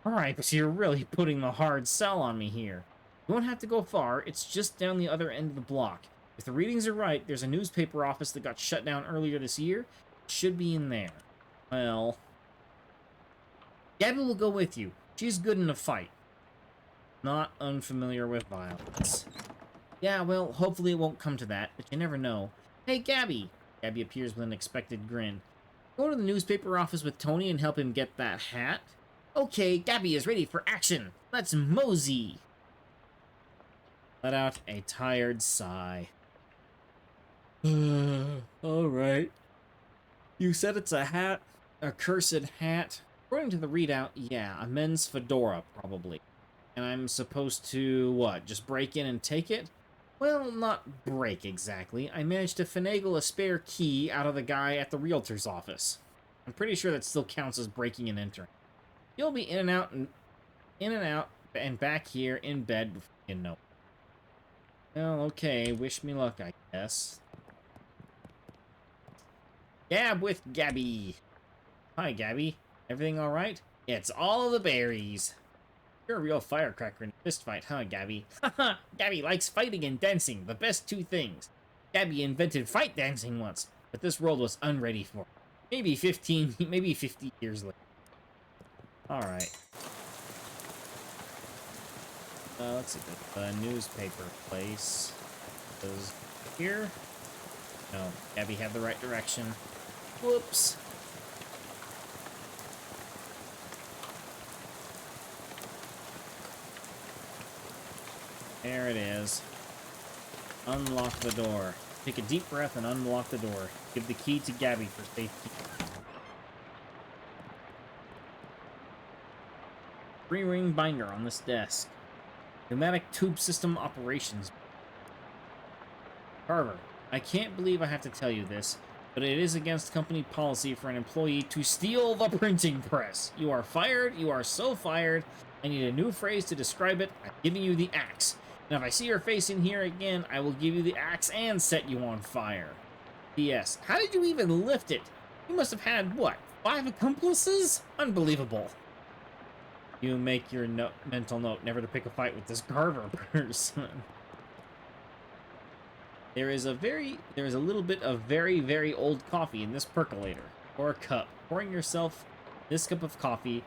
[SPEAKER 1] Alright, but you're really putting the hard sell on me here. You won't have to go far. It's just down the other end of the block. If the readings are right, there's a newspaper office that got shut down earlier this year. It should be in there. Well, Gabby will go with you. She's good in a fight. Not unfamiliar with violence. Yeah, well, hopefully it won't come to that, but you never know. Hey, Gabby! Gabby appears with an expected grin. Go to the newspaper office with Tony and help him get that hat? Okay, Gabby is ready for action. Let's mosey. Let out a tired sigh. Alright. You said it's a hat? A cursed hat? According to the readout, yeah, a men's fedora, probably. And I'm supposed to, what, just break in and take it? Well, not break exactly. I managed to finagle a spare key out of the guy at the realtor's office. I'm pretty sure that still counts as breaking and entering. You'll be in and out and back here in bed before you know it. Well, okay, wish me luck, I guess. Gab with Gabby. Hi, Gabby. Everything alright? It's all the berries. You're a real firecracker in a fist fight, huh, Gabby? Haha, Gabby likes fighting and dancing, the best two things. Gabby invented fight dancing once, but this world was unready for it. Maybe 50 years later. Alright. Let's see, the newspaper place is here. No, Gabby had the right direction. Whoops. There it is. Unlock the door. Take a deep breath and unlock the door. Give the key to Gabby for safety. 3-ring binder on this desk. Pneumatic tube system operations. Carver, I can't believe I have to tell you this, but it is against company policy for an employee to steal the printing press. You are fired. You are so fired. I need a new phrase to describe it. I'm giving you the axe. And if I see your face in here again, I will give you the axe and set you on fire. P.S. How did you even lift it? You must have had, what, 5 accomplices? Unbelievable. You make your mental note never to pick a fight with this Carver person. There is a little bit of very, very old coffee in this percolator. Or a cup. Pouring yourself this cup of coffee.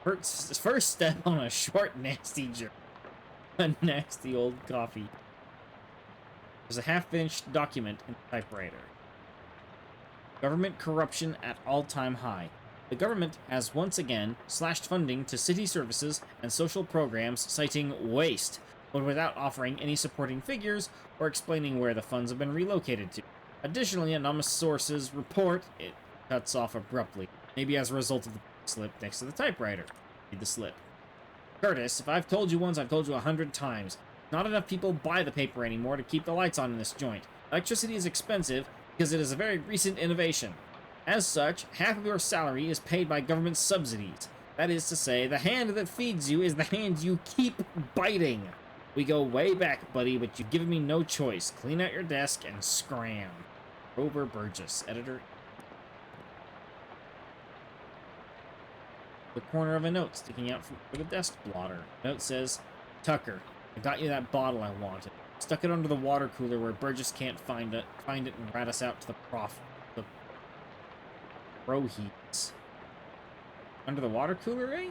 [SPEAKER 1] First step on a short, nasty journey. A nasty old coffee. There's a half-finished document in the typewriter. Government corruption at all-time high. The government has once again slashed funding to city services and social programs, citing waste, but without offering any supporting figures or explaining where the funds have been relocated to. Additionally, anonymous sources report it cuts off abruptly, maybe as a result of the slip next to the typewriter. Read the slip. Curtis, if I've told you once, I've told you 100 times. Not enough people buy the paper anymore to keep the lights on in this joint. Electricity is expensive because it is a very recent innovation. As such, half of your salary is paid by government subsidies. That is to say, the hand that feeds you is the hand you keep biting. We go way back, buddy, but you've given me no choice. Clean out your desk and scram. Grover Burgess, editor. The corner of a note sticking out from the desk blotter. The note says, Tucker, I got you that bottle I wanted. Stuck it under the water cooler where Burgess can't find it and rat us out to the Proheats. Under the water cooler, eh?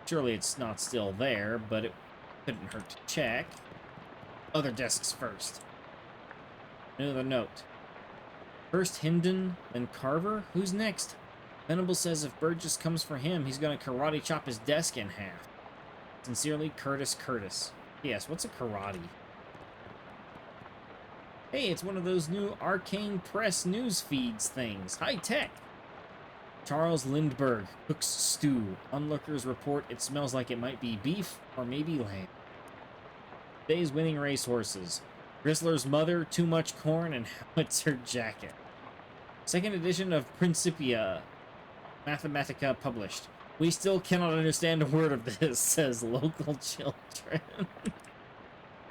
[SPEAKER 1] Surely it's not still there, but it couldn't hurt to check. Other desks first. Another note. First Hindon, then Carver? Who's next? Venable says if Burgess comes for him, he's gonna karate chop his desk in half. Sincerely, Curtis. Yes, what's a karate? Hey, it's one of those new Arcane Press news feeds things. High tech. Charles Lindbergh cooks stew. Onlookers report it smells like it might be beef or maybe lamb. Today's winning racehorses. Grisler's mother, too much corn, and howitzer jacket. Second edition of Principia Mathematica published. We still cannot understand a word of this, says local children.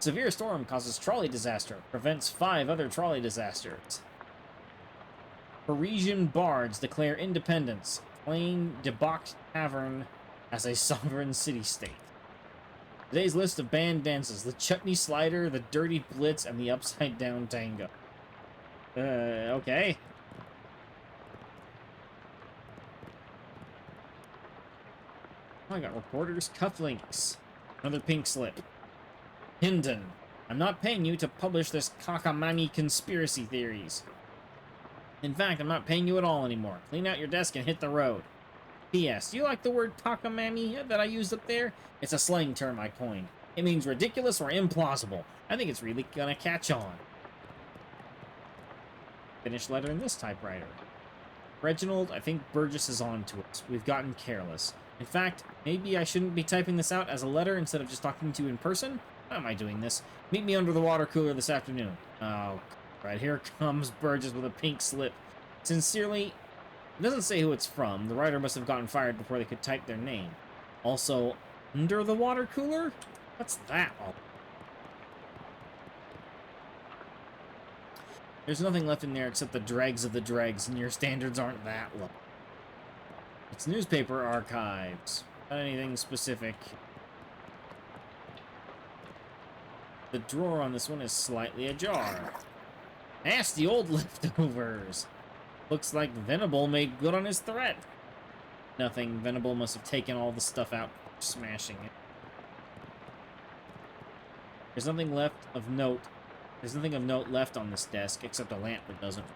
[SPEAKER 1] Severe storm causes trolley disaster. Prevents 5 other trolley disasters. Parisian bards declare independence. Claim debauched tavern as a sovereign city-state. Today's list of band dances: the chutney slider, the dirty blitz, and the upside down tango. Okay. Oh, I got reporters' cufflinks. Another pink slip. Hinden. I'm not paying you to publish this cockamamie conspiracy theories. In fact, I'm not paying you at all anymore. Clean out your desk and hit the road. P.S. Do you like the word cockamamie that I used up there? It's a slang term I coined. It means ridiculous or implausible. I think it's really gonna catch on. Finished letter in this typewriter. Reginald, I think Burgess is on to us. We've gotten careless. In fact, maybe I shouldn't be typing this out as a letter instead of just talking to you in person? Why am I doing this? Meet me under the water cooler this afternoon. Oh, right, here comes Burgess with a pink slip. Sincerely, it doesn't say who it's from. The writer must have gotten fired before they could type their name. Also, under the water cooler? What's that all? There's nothing left in there except the dregs of the dregs, and your standards aren't that low. It's newspaper archives. Not anything specific. The drawer on this one is slightly ajar. Nasty old leftovers. Looks like Venable made good on his threat. Nothing. Venable must have taken all the stuff out, smashing it. There's nothing left of note. There's nothing of note left on this desk except a lamp that doesn't.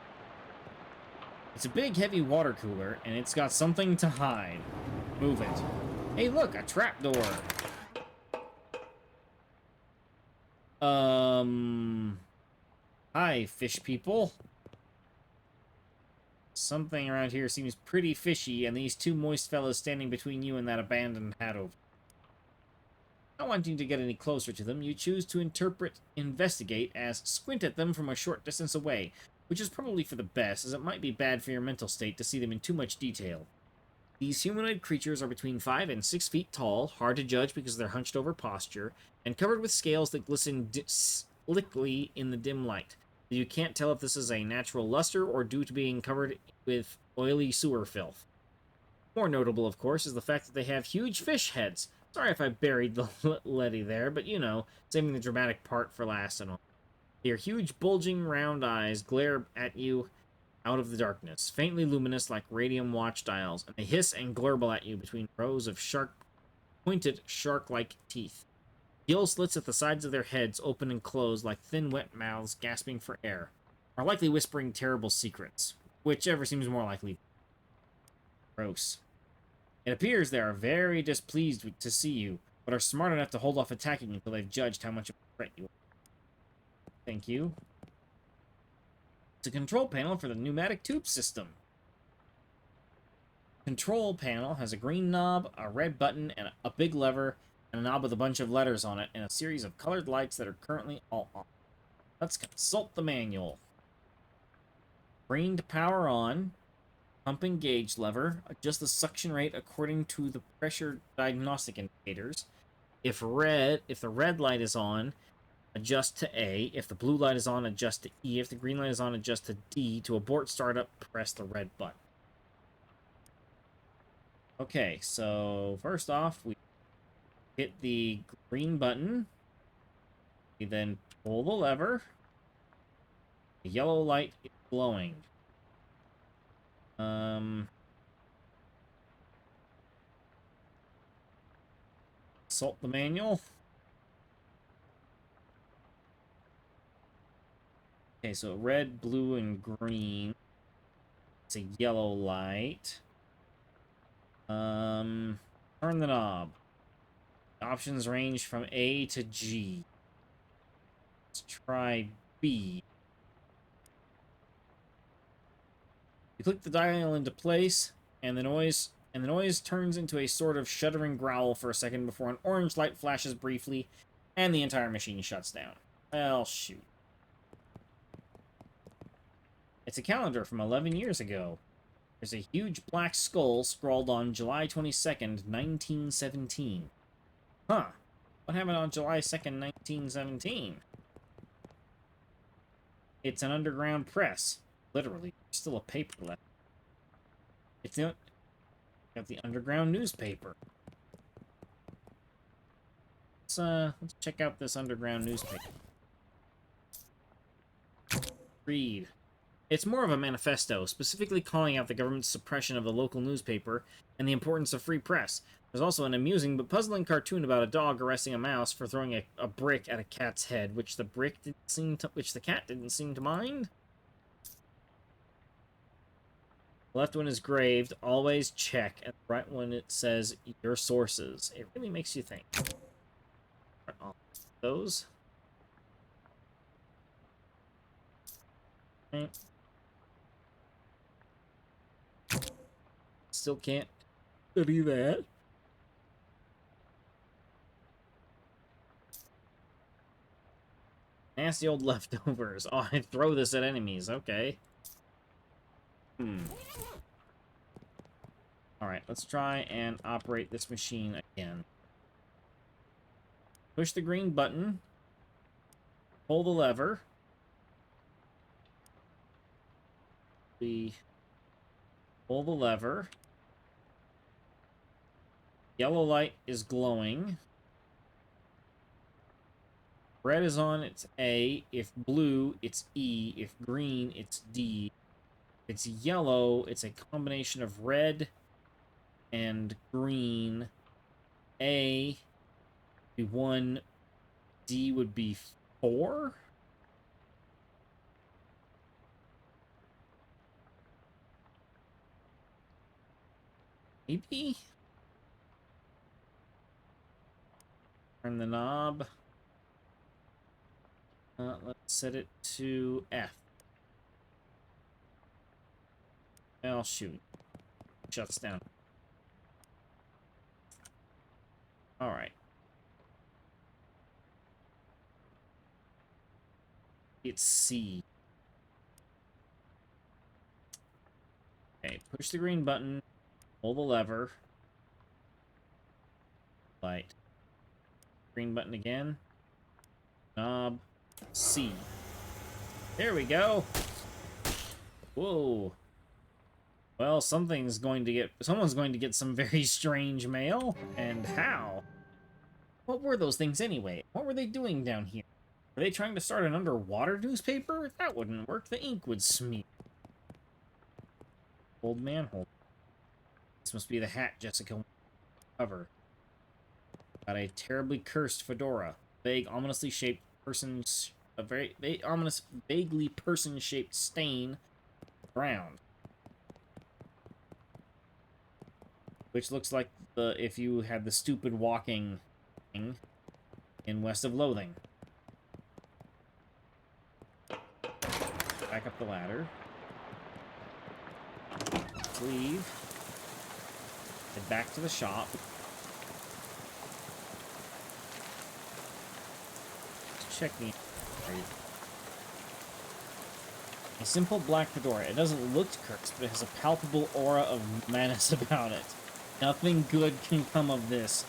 [SPEAKER 1] It's a big, heavy water cooler, and it's got something to hide. Move it. Hey, look, a trapdoor. Hi, fish people. Something around here seems pretty fishy, and these two moist fellas standing between you and that abandoned hat over. Not wanting to get any closer to them, you choose to investigate as squint at them from a short distance away, which is probably for the best, as it might be bad for your mental state to see them in too much detail. These humanoid creatures are between 5 and 6 feet tall, hard to judge because of their hunched over posture, and covered with scales that glisten slickly in the dim light. You can't tell if this is a natural luster or due to being covered with oily sewer filth. More notable, of course, is the fact that they have huge fish heads. Sorry if I buried the Letty there, but you know, saving the dramatic part for last and all. Their huge, bulging, round eyes glare at you out of the darkness, faintly luminous like radium watch dials, and they hiss and glurble at you between rows of pointed, shark-like teeth. Gill slits at the sides of their heads open and close like thin, wet mouths gasping for air, are likely whispering terrible secrets, whichever seems more likely. Gross. It appears they are very displeased to see you, but are smart enough to hold off attacking until they've judged how much of a threat you are. Thank you. It's a control panel for the pneumatic tube system. Control panel has a green knob, a red button, and a big lever, and a knob with a bunch of letters on it, and a series of colored lights that are currently all on. Let's consult the manual. Green to power on. Pumping gauge lever. Adjust the suction rate according to the pressure diagnostic indicators. If the red light is on, adjust to A. If the blue light is on, adjust to E. If the green light is on, adjust to D. To abort startup, press the red button. Okay, so first off, we hit the green button. We then pull the lever. The yellow light is glowing. Consult the manual. Okay, so red, blue, and green. It's a yellow light. Turn the knob. Options range from A to G. Let's try B. You click the dial into place, and the noise turns into a sort of shuddering growl for a second before an orange light flashes briefly, and the entire machine shuts down. Well, shoot. It's a calendar from 11 years ago. There's a huge black skull scrawled on July 22nd, 1917. Huh. What happened on July 2nd, 1917? It's an underground press. Literally. There's still a paper left. It's got the underground newspaper. let's check out this underground newspaper. Read. It's more of a manifesto, specifically calling out the government's suppression of the local newspaper and the importance of free press. There's also an amusing but puzzling cartoon about a dog arresting a mouse for throwing a brick at a cat's head, which the cat didn't seem to mind. The left one is graved, always check, and the right one it says your sources. It really makes you think. Those. Okay. Still can't study that. Nasty old leftovers. Oh, I throw this at enemies. Okay. Alright, let's try and operate this machine again. Push the green button. Pull the lever. We pull the lever. Yellow light is glowing. Red is on, it's A. If blue, it's E. If green, it's D. If it's yellow, it's a combination of red and green. A would be 1, D would be 4. Maybe? Turn the knob. Let's set it to F. Well, shoot. Shuts down. Alright. It's C. Okay, push the green button. Pull the lever. Light. Green button again. Knob. C. There we go. Whoa. Well, someone's going to get some very strange mail. And how? What were those things anyway? What were they doing down here? Were they trying to start an underwater newspaper? That wouldn't work. The ink would smear. Old manhole. This must be the hat Jessica cover. Got a terribly cursed fedora. Vague, ominously shaped person's... A very ominous, vaguely person-shaped stain around. Which looks like if you had the stupid walking thing in West of Loathing. Back up the ladder. Leave. Head back to the shop. Check the... A simple black fedora. It doesn't look cursed, but it has a palpable aura of menace about it. Nothing good can come of this.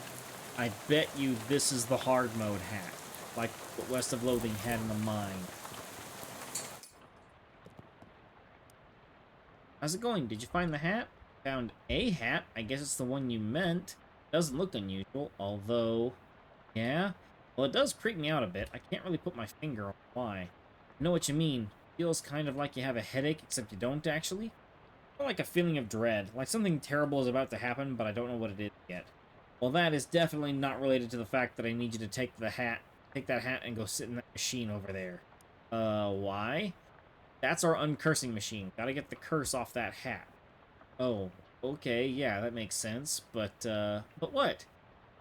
[SPEAKER 1] I bet you this is the hard mode hat, like what West of Loathing had in the mine. How's it going? Did you find the hat? Found a hat? I guess it's the one you meant. Doesn't look unusual, although... Yeah? Well, it does creep me out a bit. I can't really put my finger on why. I know what you mean. Feels kind of like you have a headache, except you don't actually. More like a feeling of dread, like something terrible is about to happen, but I don't know what it is yet. Well, that is definitely not related to the fact that I need you to take that hat and go sit in that machine over there. Why? That's our uncursing machine. Gotta get the curse off that hat. Oh, okay, yeah, that makes sense, but what?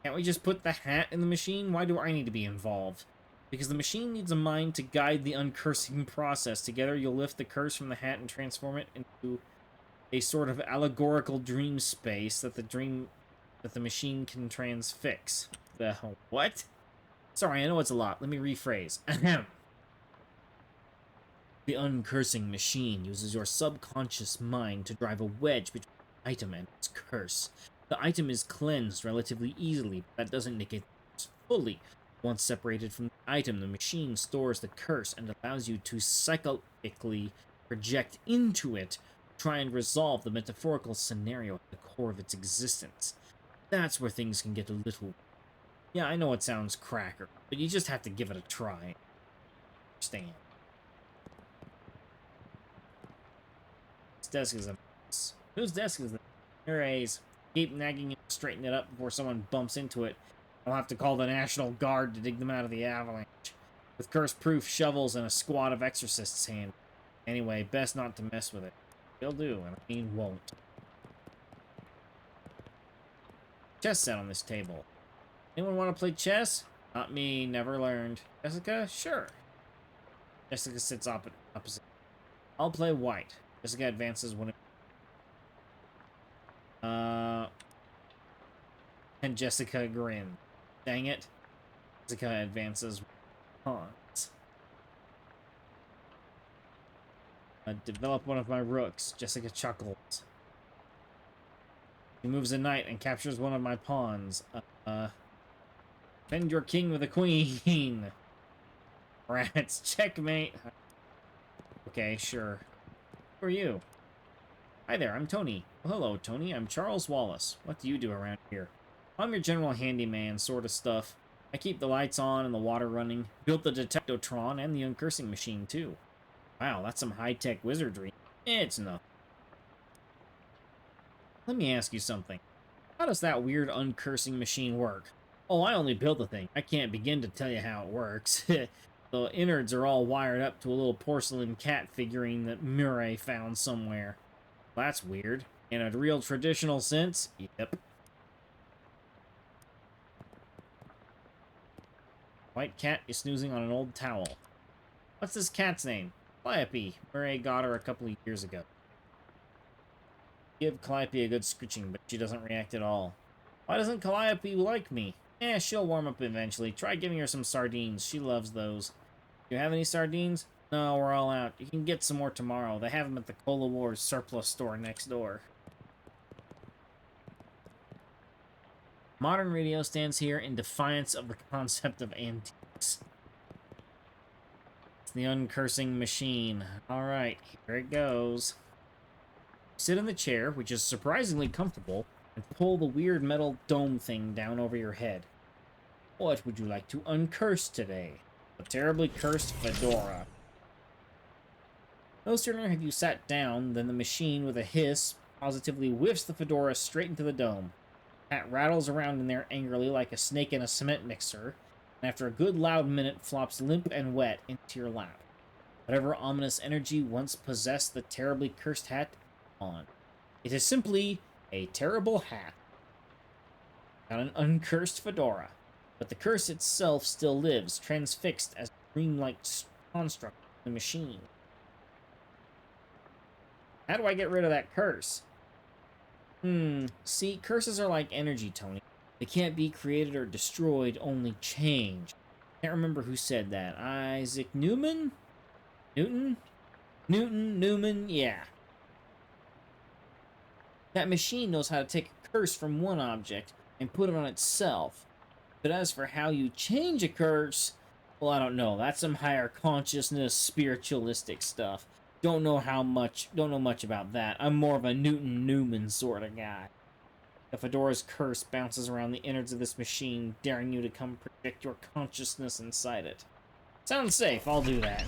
[SPEAKER 1] Can't we just put the hat in the machine? Why do I need to be involved? Because the machine needs a mind to guide the uncursing process. Together, you'll lift the curse from the hat and transform it into a sort of allegorical dream space that the machine can transfix. The what? Sorry, I know it's a lot. Let me rephrase. Ahem. The uncursing machine uses your subconscious mind to drive a wedge between the item and its curse. The item is cleansed relatively easily, but that doesn't negate the curse fully. Once separated from the item, the machine stores the curse and allows you to psychically project into it, try and resolve the metaphorical scenario at the core of its existence. That's where things can get a little... Yeah, I know it sounds cracker, but you just have to give it a try. Understand. This desk is a mess. Whose desk is this? Murray's. Keep nagging him to straighten it up before someone bumps into it. I'll have to call the National Guard to dig them out of the avalanche. With curse-proof shovels and a squad of exorcists hand. Anyway, best not to mess with it. He'll do, and I mean won't. Chess set on this table. Anyone want to play chess? Not me, never learned. Jessica? Sure. Jessica sits opposite. I'll play white. Jessica advances one. And Jessica grins. Dang it. Jessica advances pawns. Develop one of my rooks. Jessica chuckles. He moves a knight and captures one of my pawns. Defend your king with a queen. Rats, checkmate. Okay, sure. Who are you? Hi there, I'm Tony. Well, hello, Tony. I'm Charles Wallace. What do you do around here? I'm your general handyman, sort of stuff. I keep the lights on and the water running. Built the detectotron and the uncursing machine, too. Wow, that's some high-tech wizardry. It's nothing. Let me ask you something. How does that weird uncursing machine work? Oh, I only built the thing. I can't begin to tell you how it works. The innards are all wired up to a little porcelain cat figurine that Murray found somewhere. That's weird. In a real traditional sense? Yep. White cat is snoozing on an old towel. What's this cat's name? Calliope. Murray got her a couple of years ago. Give Calliope a good scritching, but she doesn't react at all. Why doesn't Calliope like me? Eh, she'll warm up eventually. Try giving her some sardines. She loves those. Do you have any sardines? No, we're all out. You can get some more tomorrow. They have them at the Cola Wars surplus store next door. Modern radio stands here in defiance of the concept of antiques. It's the uncursing machine. Alright, here it goes. Sit in the chair, which is surprisingly comfortable, and pull the weird metal dome thing down over your head. What would you like to uncurse today? A terribly cursed fedora. No sooner have you sat down than the machine, with a hiss, positively whiffs the fedora straight into the dome. Cat rattles around in there angrily like a snake in a cement mixer, and after a good loud minute flops limp and wet into your lap. Whatever ominous energy once possessed the terribly cursed hat on. It is simply a terrible hat. Got an uncursed fedora, but the curse itself still lives, transfixed as a dreamlike construct in the machine. How do I get rid of that curse? See, curses are like energy, Tony. They can't be created or destroyed, only changed. Can't remember who said that. Isaac Newman? Newton? Newman? Yeah. That machine knows how to take a curse from one object and put it on itself. But as for how you change a curse, well, I don't know. That's some higher consciousness, spiritualistic stuff. Don't know much about that. I'm more of a Newton-Newman sort of guy. The fedora's curse bounces around the innards of this machine, daring you to come project your consciousness inside it. Sounds safe, I'll do that.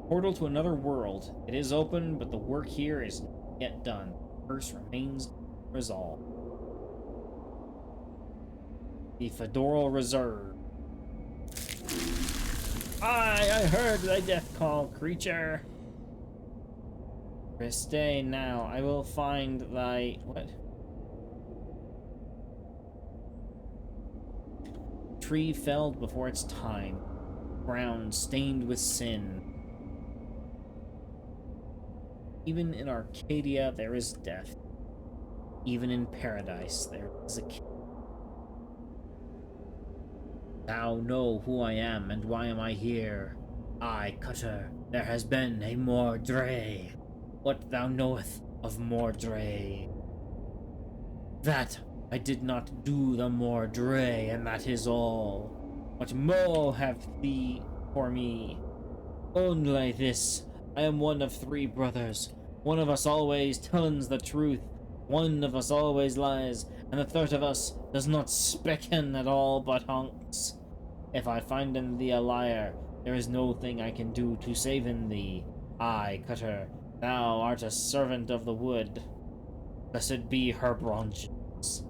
[SPEAKER 1] Portal to another world. It is open, but the work here is not yet done. The curse remains resolved. The Fedoral Reserve. I heard thy death call, creature. Stay now. I will find thy... What? Tree felled before its time. Ground stained with sin. Even in Arcadia there is death. Even in paradise there is a king. Thou know who I am, and why am I here? I, Cutter, there has been a Mordre. What thou knoweth of Mordre? That I did not do the Mordre, and that is all. What more have thee for me? Only this, I am one of 3 brothers.
[SPEAKER 2] One of us always tells the truth, one of us always lies, and the third of us does not specken at all but honks. If I find in thee a liar, there is no thing I can do to save in thee. I, Cutter, thou art a servant of the wood. Blessed be her branches.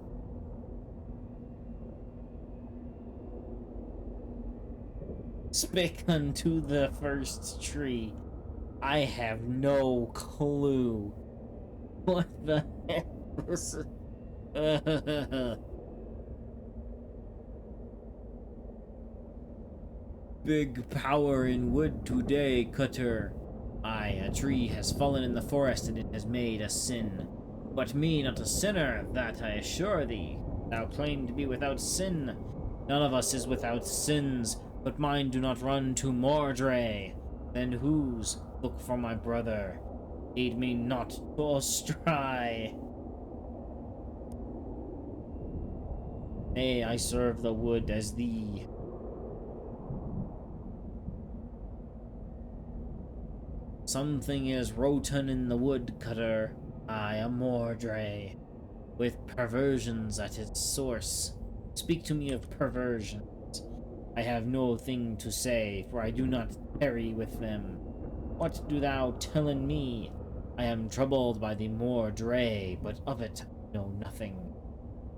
[SPEAKER 2] Spick unto the first tree. I have no clue. What the heck? This is... Big power in wood today, Cutter. Aye, a tree has fallen in the forest and it has made a sin. But me not a sinner, that I assure thee. Thou claim to be without sin. None of us is without sins, but mine do not run to Mordre. Then whose? Look for my brother. Lead me not to astray. Nay, I serve the wood as thee. Something is rotten in the wood, Cutter. I am Mordre, with perversions at its source. Speak to me of perversions. I have no thing to say, for I do not tarry with them. What do thou tellin me? I am troubled by the Mordre, but of it I know nothing.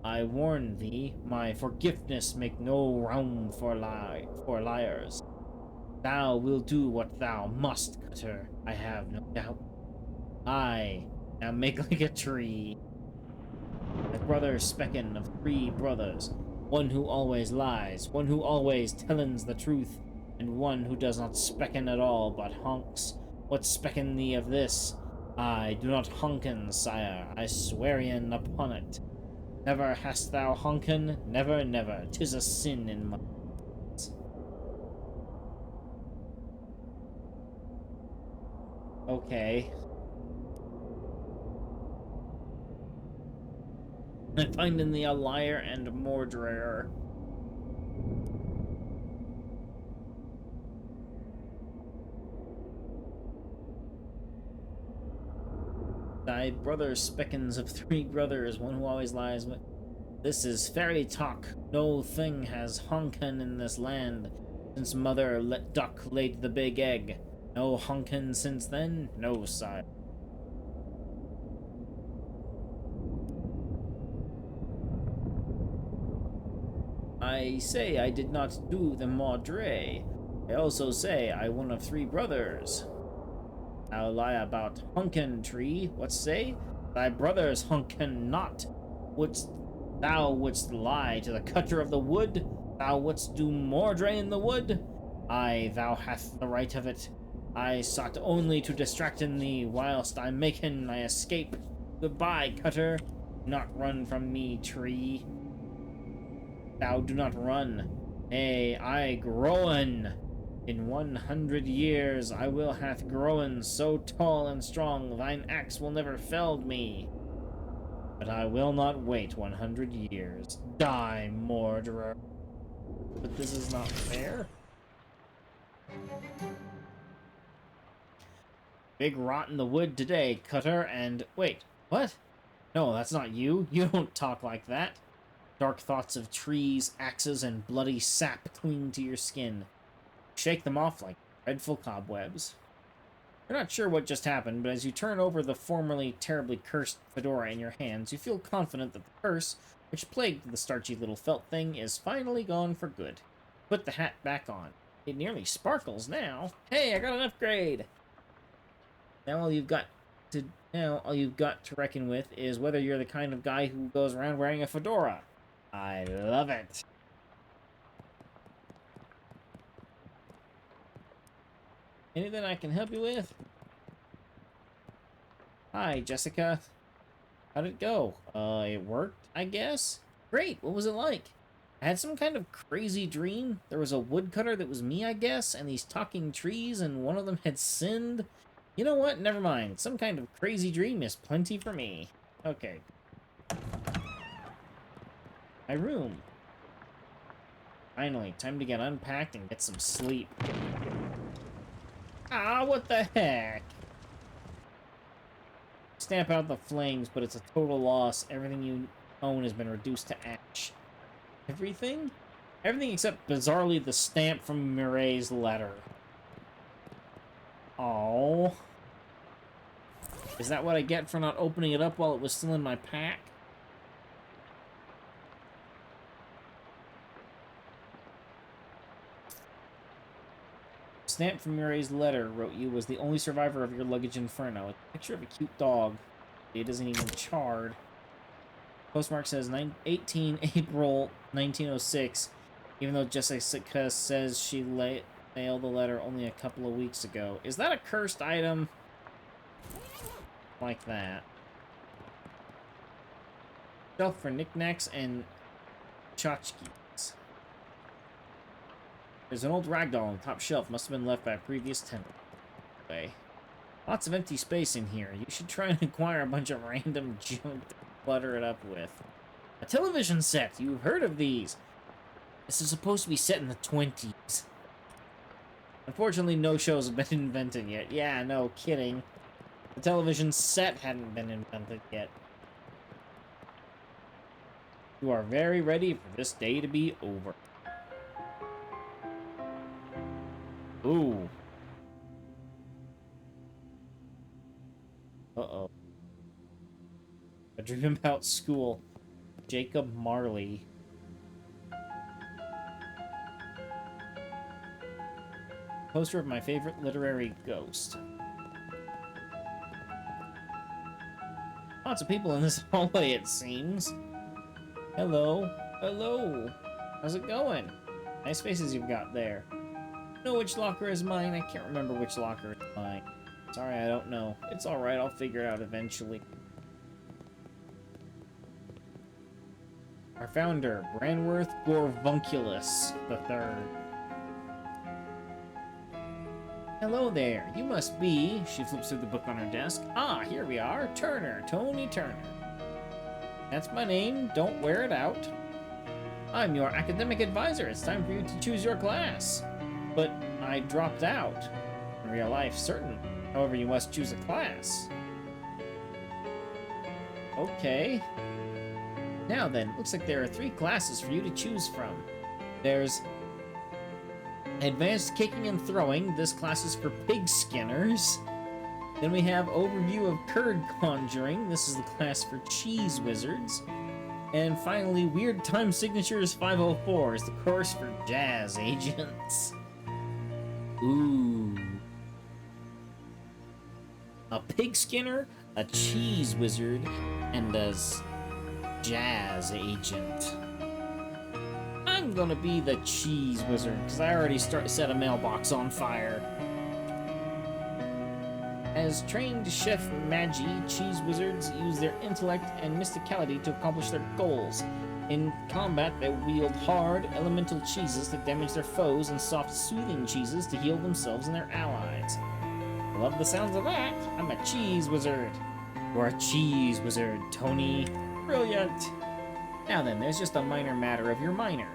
[SPEAKER 2] I warn thee, my forgiveness make no room for liars. Thou wilt do what thou must, Cutter, I have no doubt. I now make like a tree. My brother Specken of 3 brothers, one who always lies, one who always tellins the truth, and one who does not specken at all but honks. What specken thee of this? I do not honken, sire, I swearian upon it. Never hast thou honken, never, never, 'tis a sin in my... Okay. I find in thee a liar and Mordrer. Thy brother Speckens of 3 brothers, one who always lies. This is fairy talk. No thing has honken in this land since Mother Duck laid the big egg. No honken since then? No, sire. I say I did not do the Mordre. I also say I one of 3 brothers. Thou lie about honken, tree. What say? Thy brothers honken not. Thou wouldst lie to the Cutter of the wood? Thou wouldst do Mordre in the wood? Aye, thou hast the right of it. I sought only to distracten thee, whilst I makin' my escape. Goodbye, Cutter. Not run from me, tree. Thou do not run. Nay, I growen. In 100 years I will hath grown so tall and strong, thine axe will never felled me. But I will not wait 100 years. Die, Mordrer. But this is not fair. Big rot in the wood today, Cutter, and... Wait, what? No, that's not you. You don't talk like that. Dark thoughts of trees, axes, and bloody sap cling to your skin. Shake them off like dreadful cobwebs. You're not sure what just happened, but as you turn over the formerly terribly cursed fedora in your hands, you feel confident that the curse, which plagued the starchy little felt thing, is finally gone for good. Put the hat back on. It nearly sparkles now. Hey, I got an upgrade! Now all you've got to reckon with is whether you're the kind of guy who goes around wearing a fedora. I love it. Anything I can help you with? Hi, Jessica. How'd it go? It worked, I guess? Great, what was it like? I had some kind of crazy dream. There was a woodcutter that was me, I guess, and these talking trees, and one of them had sinned. You know what? Never mind. Some kind of crazy dream is plenty for me. Okay. My room. Finally, time to get unpacked and get some sleep. Ah, what the heck?
[SPEAKER 1] Stamp out the flames, but it's a total loss. Everything you own has been reduced to ash. Everything? Everything except, bizarrely, the stamp from Mireille's letter. Oh. Is that what I get for not opening it up while it was still in my pack? Stamp from Mireille's letter wrote you was the only survivor of your luggage inferno. A picture of a cute dog. It isn't even charred. Postmark says 18 April 1906, even though Jessica says she mailed the letter only a couple of weeks ago. Is that a cursed item? Like that. Shelf for knickknacks and tchotchkes. There's an old ragdoll on the top shelf. Must have been left by a previous tenant. Lots of empty space in here. You should try and acquire a bunch of random junk to clutter it up with. A television set. You've heard of these. This is supposed to be set in the 20s. Unfortunately, no shows have been invented yet. Yeah, no kidding. The television set hadn't been invented yet. You are very ready for this day to be over. Ooh. Uh-oh. A dream about school. Jacob Marley. Poster of my favorite literary ghost. Lots of people in this hallway, it seems. Hello. Hello. How's it going? Nice faces you've got there. Know which locker is mine? I can't remember which locker is mine. Sorry, I don't know. It's alright, I'll figure it out eventually. Our founder, Branworth Gorvunculus III. Hello there, you must be... She flips through the book on her desk. Ah, here we are. Turner, Tony Turner. That's my name, don't wear it out. I'm your academic advisor. It's time for you to choose your class. But I dropped out. In real life, certainly. However, you must choose a class. Okay. Now then, looks like there are 3 classes for you to choose from. There's Advanced Kicking and Throwing. This class is for pig skinners. Then we have Overview of Curd Conjuring. This is the class for cheese wizards. And finally, Weird Time Signatures 504 is the course for jazz agents. Ooh. A pig skinner, a cheese wizard, and a jazz agent. I'm gonna be the cheese wizard, because I already set a mailbox on fire. As trained chef magi, cheese wizards use their intellect and mysticality to accomplish their goals. In combat, they wield hard, elemental cheeses to damage their foes and soft, soothing cheeses to heal themselves and their allies. Love the sounds of that. I'm a cheese wizard. You're a cheese wizard, Tony. Brilliant. Now then, there's just a minor matter of your minor.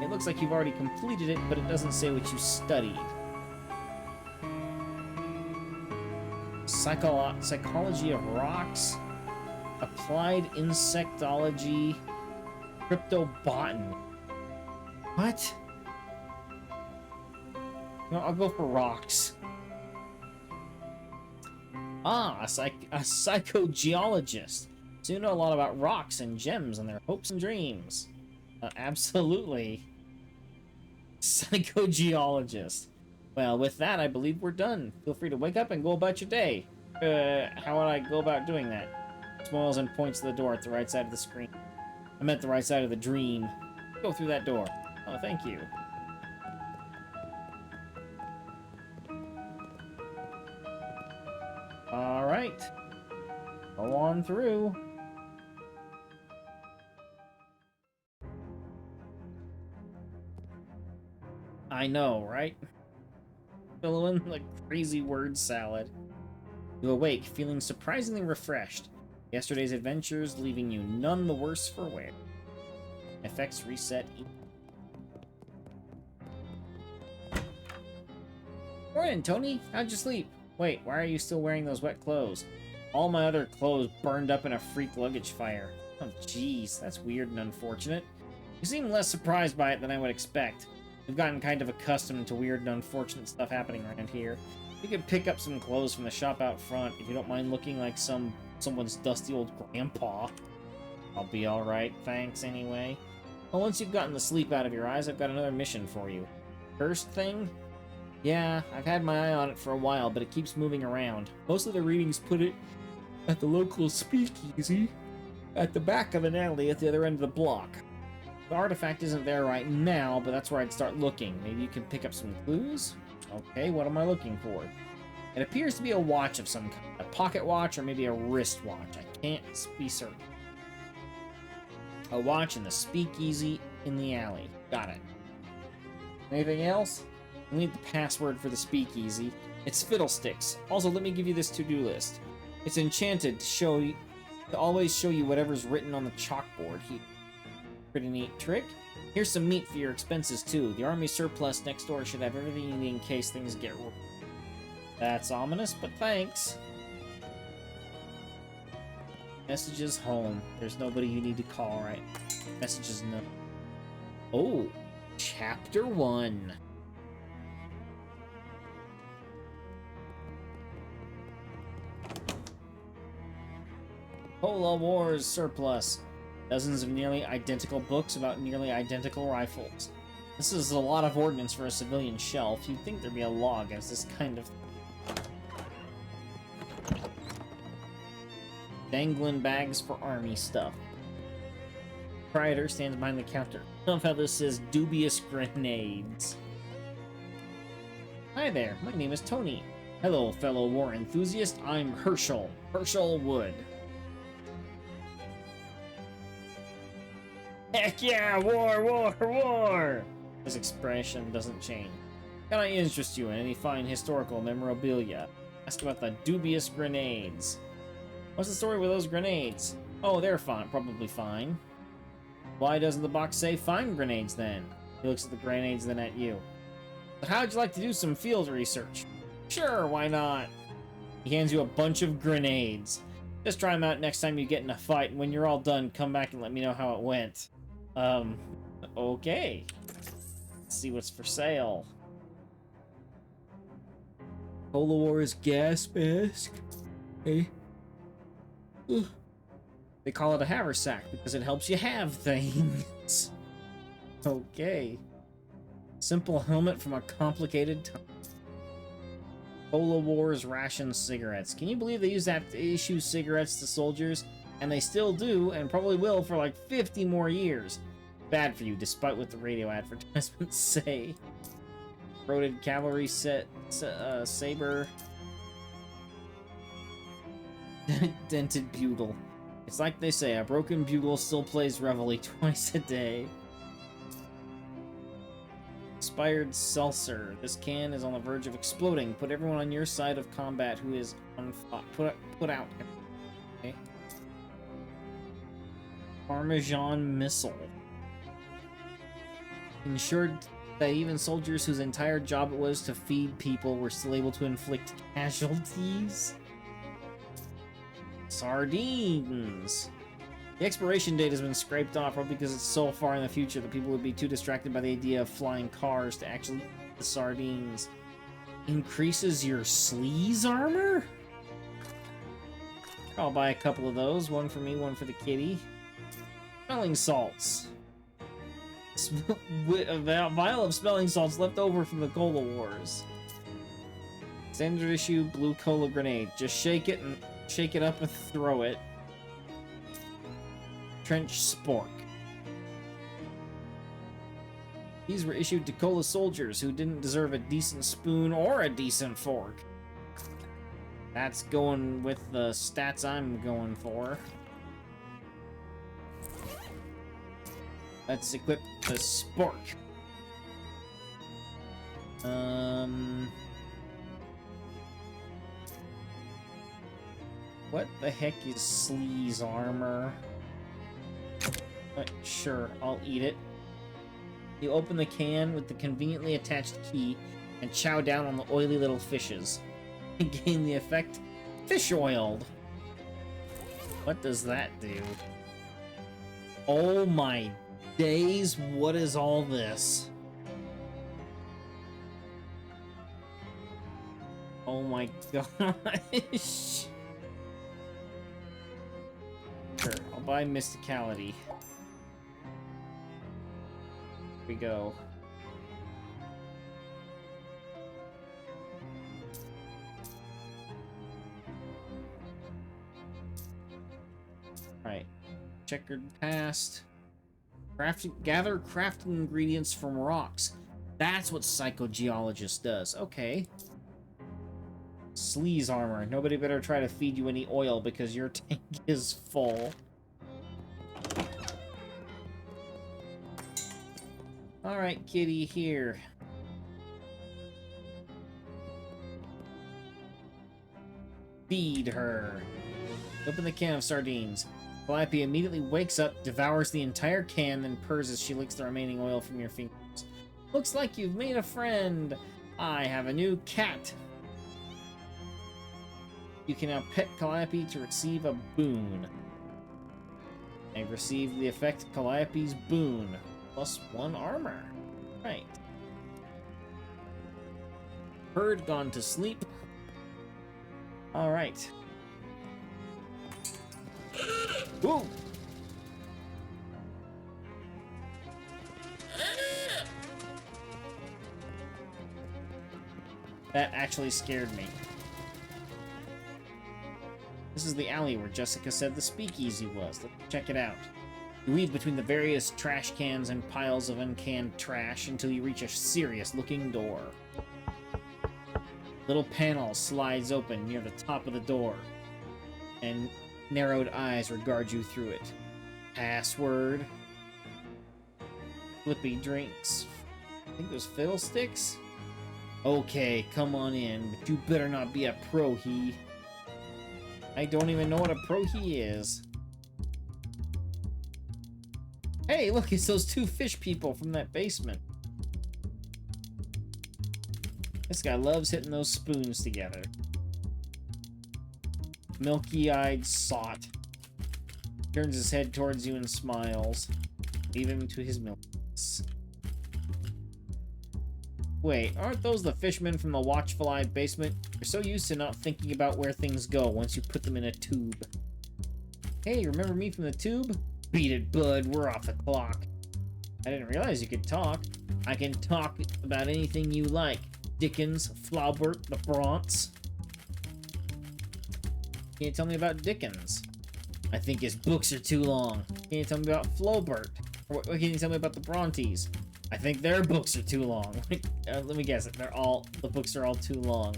[SPEAKER 1] It looks like you've already completed it, but it doesn't say what you studied. Psychology of rocks, applied insectology, cryptobotany. What? No, I'll go for rocks. Ah, a psychogeologist. So you know a lot about rocks and gems and their hopes and dreams. Absolutely. Psychogeologist. Well, with that, I believe we're done. Feel free to wake up and go about your day. How would I go about doing that? Smiles and points to the door at the right side of the screen. I meant the right side of the dream. Go through that door. Oh, thank you. Alright. Go on through. I know, right? Billowing like crazy word salad. You awake, feeling surprisingly refreshed. Yesterday's adventures leaving you none the worse for wear. Effects reset. Morning, Tony. How'd you sleep? Wait, why are you still wearing those wet clothes? All my other clothes burned up in a freak luggage fire. Oh, jeez, that's weird and unfortunate. You seem less surprised by it than I would expect. We've gotten kind of accustomed to weird and unfortunate stuff happening around here. You could pick up some clothes from the shop out front if you don't mind looking like someone's dusty old grandpa. I'll be alright, thanks anyway. Well, once you've gotten the sleep out of your eyes, I've got another mission for you. First thing? Yeah, I've had my eye on it for a while, but it keeps moving around. Most of the readings put it at the local speakeasy, at the back of an alley at the other end of the block. The artifact isn't there right now, but that's where I'd start looking. Maybe you can pick up some clues? Okay, what am I looking for? It appears to be a watch of some kind. A pocket watch or maybe a wristwatch. I can't be certain. A watch in the speakeasy in the alley. Got it. Anything else? I need the password for the speakeasy. It's fiddlesticks. Also, let me give you this to-do list. It's enchanted to always show you whatever's written on the chalkboard here. Pretty neat trick. Here's some meat for your expenses too. The army surplus next door should have everything you need in case things get wrong. That's ominous, but thanks. Messages home. There's nobody you need to call, right? Messages no. Oh, chapter 1. Polar Wars surplus. Dozens of nearly identical books about nearly identical rifles. This is a lot of ordnance for a civilian shelf. You'd think there'd be a law against this kind of... Dangling bags for army stuff. Proprietor stands behind the counter. I love how this says dubious grenades. Hi there, my name is Tony. Hello, fellow war enthusiast. I'm Herschel. Herschel Wood. Heck yeah! War, war, war! His expression doesn't change. Can I interest you in any fine historical memorabilia? Ask about the dubious grenades. What's the story with those grenades? Oh, they're fine, probably fine. Why doesn't the box say fine grenades then? He looks at the grenades, then at you. But how'd you like to do some field research? Sure, why not? He hands you a bunch of grenades. Just try them out next time you get in a fight, and when you're all done, come back and let me know how it went. Okay. Let's see what's for sale. Polar Wars gas mask. Okay. Ugh. They call it a haversack because it helps you have things. Okay. Simple helmet from a complicated time. Polar Wars ration cigarettes. Can you believe they use that to issue cigarettes to soldiers? And they still do, and probably will for like 50 more years. Bad for you, despite what the radio advertisements say. Corroded cavalry saber. Dented bugle. It's like they say, a broken bugle still plays reveille twice a day. Expired seltzer. This can is on the verge of exploding. Put everyone on your side of combat who is on put out. Okay. Parmesan missile. Ensured that even soldiers whose entire job it was to feed people were still able to inflict casualties. Sardines. The expiration date has been scraped off probably because it's so far in the future that people would be too distracted by the idea of flying cars to actually eat the sardines. Increases your sleaze armor? I'll buy a couple of those. One for me, one for the kitty. Smelling salts. A vial of smelling salts left over from the Cola Wars. Standard issue blue cola grenade. Just shake it up and throw it. Trench spork. These were issued to Cola soldiers who didn't deserve a decent spoon or a decent fork. That's going with the stats I'm going for. Let's equip the spork. What the heck is sleaze armor? Sure, I'll eat it. You open the can with the conveniently attached key and chow down on the oily little fishes. You gain the effect fish oiled. What does that do? Oh my days, what is all this? Oh my gosh. Sure, I'll buy Mysticality. Here we go. Right. Checkered past. Gather crafting ingredients from rocks. That's what Psychogeologist does. Okay. Sleaze armor. Nobody better try to feed you any oil because your tank is full. Alright, kitty, here. Feed her. Open the can of sardines. Calliope immediately wakes up, devours the entire can, then purrs as she licks the remaining oil from your fingers. Looks like you've made a friend. I have a new cat. You can now pet Calliope to receive a boon. I've received the effect Calliope's boon. +1 armor. Right. Bird gone to sleep. Alright. Whoa! That actually scared me. This is the alley where Jessica said the speakeasy was. Let's check it out. You weave between the various trash cans and piles of uncanned trash until you reach a serious-looking door. Little panel slides open near the top of the door, and narrowed eyes regard you through it. Password. Flippy drinks. I think there's fiddlesticks? Okay, come on in, but you better not be a pro-he. I don't even know what a pro-he is. Hey, look, it's those two fish people from that basement. This guy loves hitting those spoons together. Milky-eyed sot. Turns his head towards you and smiles. Leave him to his milkiness. Wait, aren't those the fishmen from the Watchful Eye basement? You're so used to not thinking about where things go once you put them in a tube. Hey, remember me from the tube? Beat it, bud. We're off the clock. I didn't realize you could talk. I can talk about anything you like. Dickens, Flaubert, the Bronx. Can you tell me about Dickens? I think his books are too long. Can you tell me about Flaubert? Or what can you tell me about the Brontes? I think their books are too long. Let me guess. The books are all too long.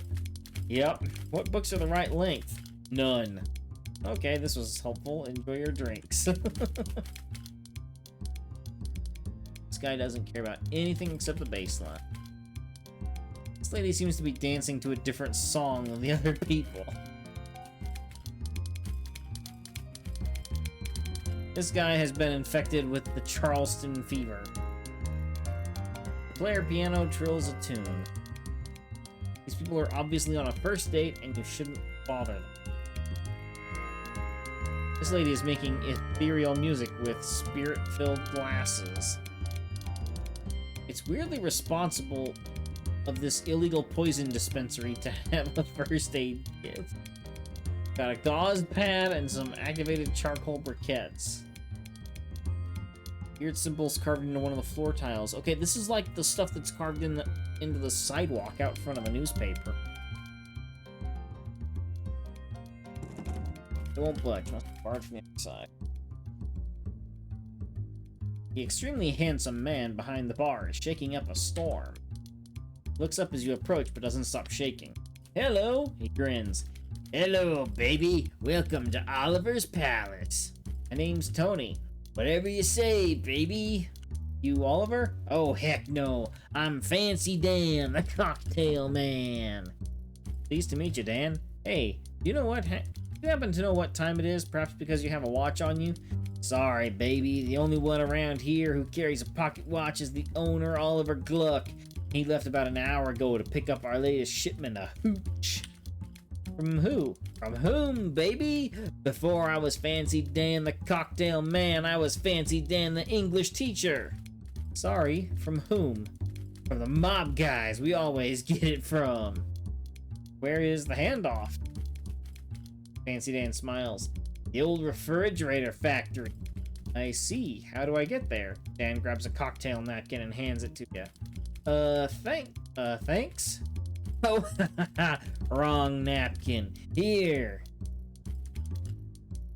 [SPEAKER 1] Yep. What books are the right length? None. Okay, this was helpful. Enjoy your drinks. This guy doesn't care about anything except the baseline. This lady seems to be dancing to a different song than the other people. This guy has been infected with the Charleston fever. The player piano trills a tune. These people are obviously on a first date and you shouldn't bother them. This lady is making ethereal music with spirit-filled glasses. It's weirdly responsible of this illegal poison dispensary to have a first aid kit. Got a gauze pad and some activated charcoal briquettes. Weird symbols carved into one of the floor tiles. Okay, this is like the stuff that's carved into the sidewalk out front of a newspaper. It won't budge. Must be barred from the other side. The extremely handsome man behind the bar is shaking up a storm. Looks up as you approach, but doesn't stop shaking. Hello, he grins. Hello, baby. Welcome to Oliver's Palace. My name's Tony. Whatever you say, baby. You Oliver? Oh, heck no. I'm Fancy Dan, the cocktail man. Pleased to meet you, Dan. Hey, you know what? You happen to know what time it is? Perhaps because you have a watch on you? Sorry, baby. The only one around here who carries a pocket watch is the owner, Oliver Gluck. He left about an hour ago to pick up our latest shipment of hooch.
[SPEAKER 2] From who? From whom, baby? Before I was Fancy Dan the cocktail man, I was Fancy Dan the English teacher. Sorry, from whom? From the mob guys we always get it from. Where is the handoff? Fancy Dan smiles. The old refrigerator factory. I see. How do I get there? Dan grabs a cocktail napkin and hands it to you. Thanks? Oh, wrong napkin. Here.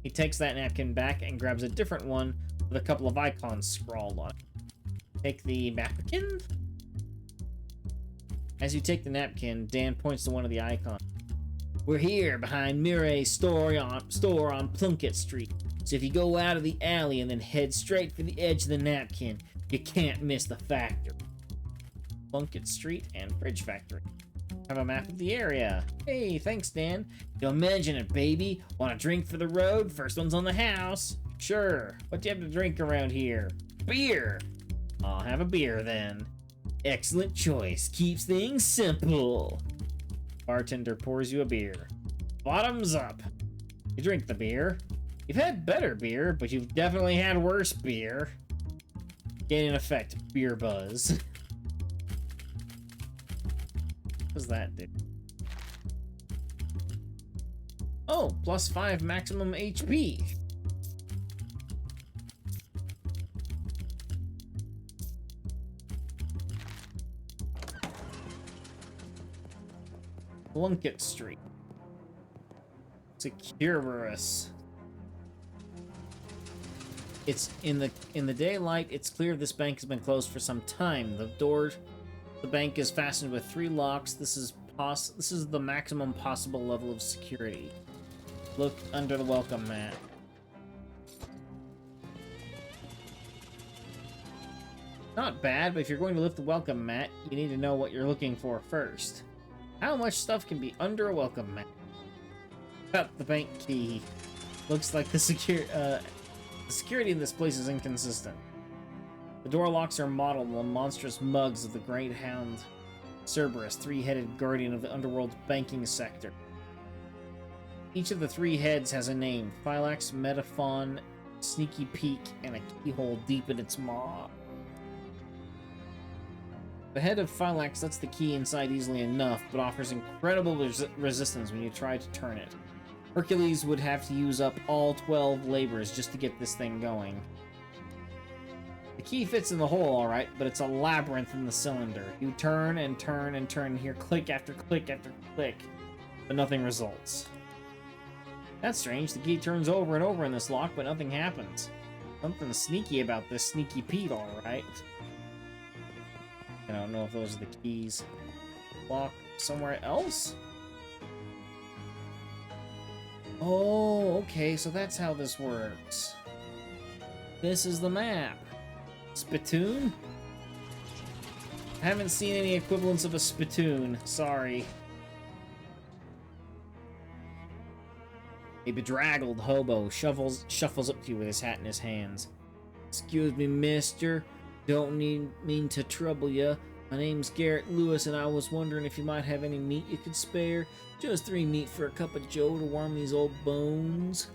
[SPEAKER 2] He takes that napkin back and grabs a different one with a couple of icons scrawled on it. Take the napkin? As you take the napkin, Dan points to one of the icons. We're here behind Murray's store on Plunkett Street. So if you go out of the alley and then head straight for the edge of the napkin, you can't miss the factory. Plunkett Street and Fridge Factory. Have a map of the area. Hey, thanks, Dan. You imagine it, baby. Want a drink for the road? First one's on the house. Sure. What do you have to drink around here? Beer. I'll have a beer then. Excellent choice. Keeps things simple. Bartender pours you a beer. Bottoms up. You drink the beer. You've had better beer, but you've definitely had worse beer. Gain in effect, beer buzz. What does that do? Oh, +5 maximum HP. Plunkett Street. Securus. It's in the daylight. It's clear this bank has been closed for some time. The door to the bank is fastened with 3 locks. This is the maximum possible level of security. Look under the welcome mat. Not bad, but if you're going to lift the welcome mat, you need to know what you're looking for first. How much stuff can be under a welcome mat? Got the bank key. Looks like the security in this place is inconsistent. The door locks are modeled on monstrous mugs of the great hound Cerberus, 3-headed guardian of the underworld's banking sector. Each of the 3 heads has a name: Phylax, Metaphon, Sneaky Peek, and a keyhole deep in its maw. The head of Phylax lets the key inside easily enough, but offers incredible resistance when you try to turn it. Hercules would have to use up all 12 labors just to get this thing going. The key fits in the hole alright, but it's a labyrinth in the cylinder. You turn and turn and turn and hear click after click after click, but nothing results. That's strange. The key turns over and over in this lock, but nothing happens. Something sneaky about this Sneaky Pete, alright. I don't know if those are the keys. Lock somewhere else? Oh, okay, so that's how this works. This is the map. Spittoon? I haven't seen any equivalents of a spittoon. Sorry. A bedraggled hobo shuffles up to you with his hat in his hands. Excuse me, mister. Don't mean to trouble ya. My name's Garrett Lewis, and I was wondering if you might have any meat you could spare. Just 3 meat for a cup of joe to warm these old bones.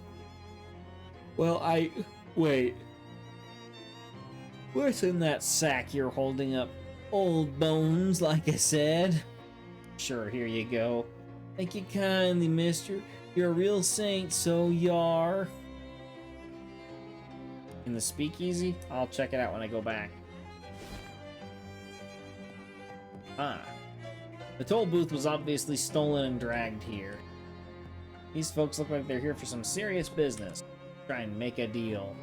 [SPEAKER 2] Well, wait. What's in that sack you're holding up? Old bones, like I said. Sure, here you go. Thank you kindly, mister. You're a real saint, so y'are. In the speakeasy? I'll check it out when I go back. Ah. The toll booth was obviously stolen and dragged here. These folks look like they're here for some serious business. Try and make a deal.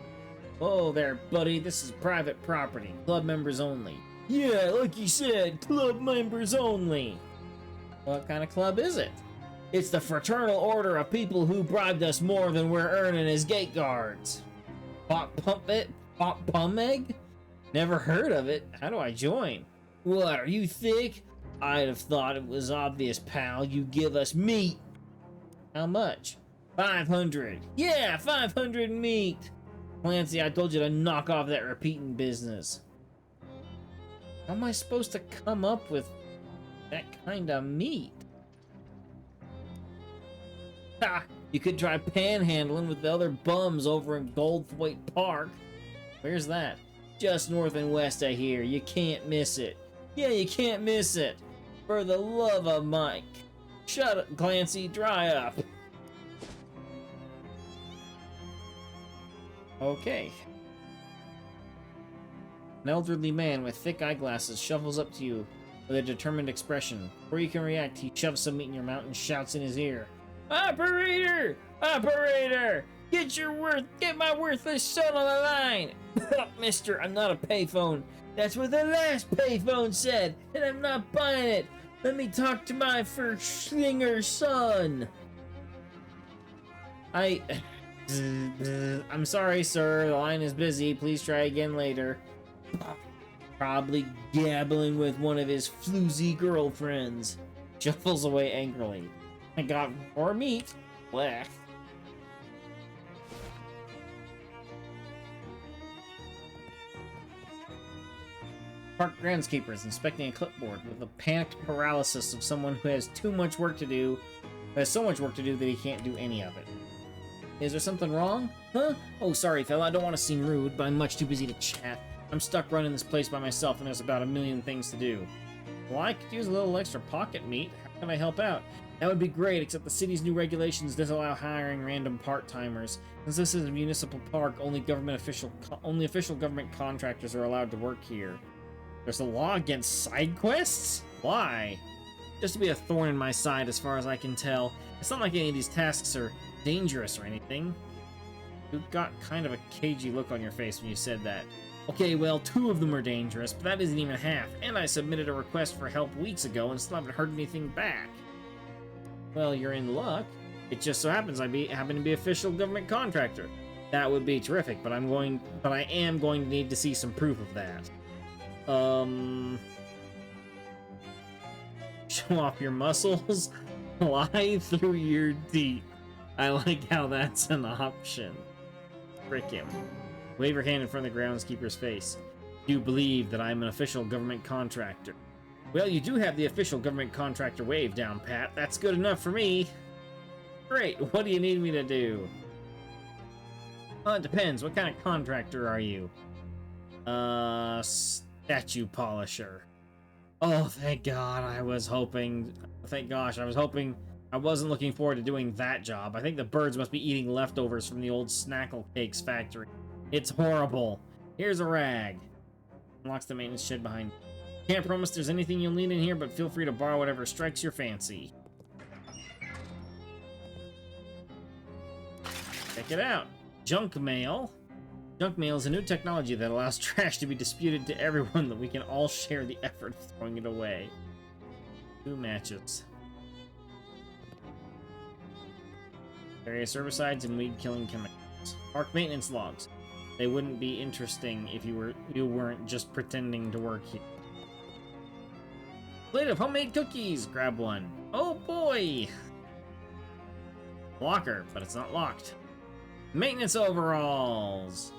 [SPEAKER 2] Oh there, buddy, this is private property. Club members only. Yeah, like you said, club members only. What kind of club is it? It's the Fraternal Order of people who bribed us more than we're earning as gate guards. Pumeg? Never heard of it. How do I join? What, are you thick? I'd have thought it was obvious, pal. You give us meat. How much? 500. Yeah, 500 meat. Clancy, I told you to knock off that repeating business. How am I supposed to come up with that kind of meat? You could try panhandling with the other bums over in Goldthwaite Park. Where's that? Just north and west of here. You can't miss it. Yeah, you can't miss it. For the love of Mike. Shut up, Clancy. Dry up. Okay. An elderly man with thick eyeglasses shuffles up to you with a determined expression. Before you can react, he shoves some meat in your mouth and shouts in his ear. Operator! Operator! Get my worthless son on the line! Mister, I'm not a payphone. That's what the last payphone said, and I'm not buying it. Let me talk to my first slinger son. I'm sorry, sir. The line is busy. Please try again later. Probably gabbling with one of his floozy girlfriends. Shuffles away angrily. I got more meat. Blech. Park groundskeepers inspecting a clipboard with the panicked paralysis of someone who has so much work to do that he can't do any of it. Is there something wrong? Huh? Oh, sorry, fella. I don't want to seem rude, but I'm much too busy to chat. I'm stuck running this place by myself, and there's about a million things to do. Well, I could use a little extra pocket meat. How can I help out? That would be great, except the city's new regulations disallow hiring random part-timers. Since this is a municipal park, only official government contractors are allowed to work here. There's a law against side quests? Why? Just to be a thorn in my side, as far as I can tell. It's not like any of these tasks are dangerous or anything. You got kind of a cagey look on your face when you said that. Okay, well, 2 of them are dangerous, but that isn't even half, and I submitted a request for help weeks ago and still haven't heard anything back. Well, you're in luck. It just so happens I happen to be official government contractor. That would be terrific, but I am going to need to see some proof of that. Show off your muscles? Lie through your teeth. I like how that's an option. Frick him. Wave your hand in front of the groundskeeper's face. Do you believe that I'm an official government contractor? Well, you do have the official government contractor wave down, Pat. That's good enough for me. Great. What do you need me to do? Well, it depends. What kind of contractor are you? Statue polisher. Oh, thank God. Thank gosh, I was hoping. I wasn't looking forward to doing that job. I think the birds must be eating leftovers from the old Snackle Cakes factory. It's horrible. Here's a rag. Unlocks the maintenance shed behind you. Can't promise there's anything you'll need in here, but feel free to borrow whatever strikes your fancy. Check it out. Junk mail. Junk mail is a new technology that allows trash to be disputed to everyone, that we can all share the effort of throwing it away. 2 matches. Various herbicides and weed-killing chemicals. Park maintenance logs. They wouldn't be interesting if you weren't just pretending to work here. Plate of homemade cookies. Grab one. Oh boy! Locker, but it's not locked. Maintenance overalls.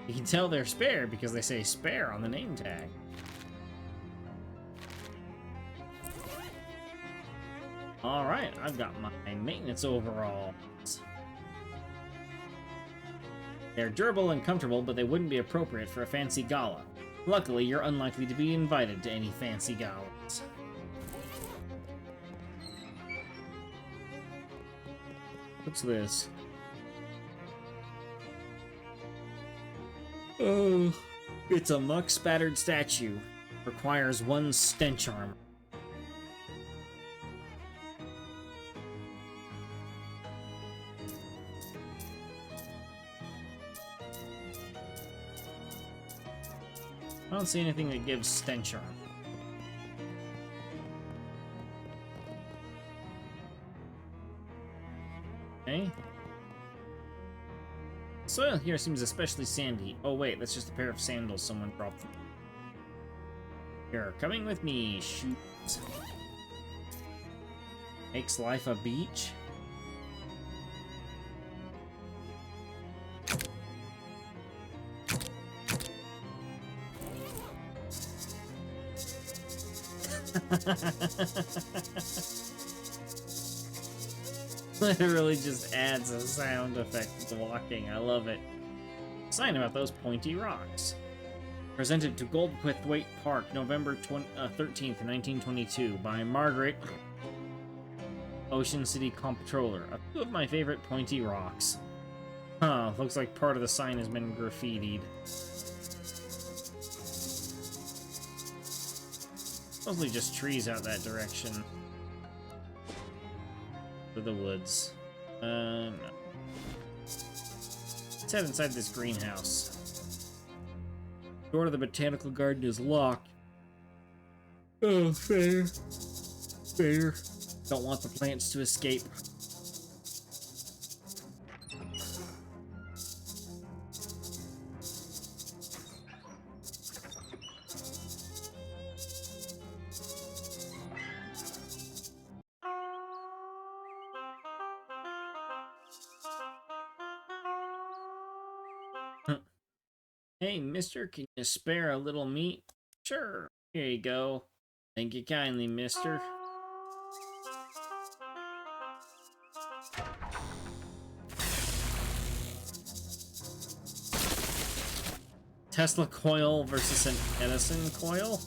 [SPEAKER 2] You can tell they're spare because they say spare on the name tag. Alright, I've got my maintenance overalls. They're durable and comfortable, but they wouldn't be appropriate for a fancy gala. Luckily, you're unlikely to be invited to any fancy galas. What's this? Oh, it's a muck-spattered statue. Requires 1 stench armor. I don't see anything that gives stench armor. Okay. Soil here seems especially sandy. Oh wait, that's just a pair of sandals someone dropped. Here, coming with me, shoot. Makes life a beach.
[SPEAKER 1] Literally just adds a sound effect to walking. I love it. Sign about those pointy rocks. Presented to Goldthwaite Park, November 13th, 1922, by Margaret, Ocean City Comptroller. A few of my favorite pointy rocks. Huh, looks like part of the sign has been graffitied. Mostly just trees out that direction. To the woods. No. Let's head inside this greenhouse. Door to the botanical garden is locked. Oh, fair. Fair. Don't want the plants to escape. Hey, mister, can you spare a little meat? Sure. Here you go. Thank you kindly, mister. Tesla coil versus an Edison coil?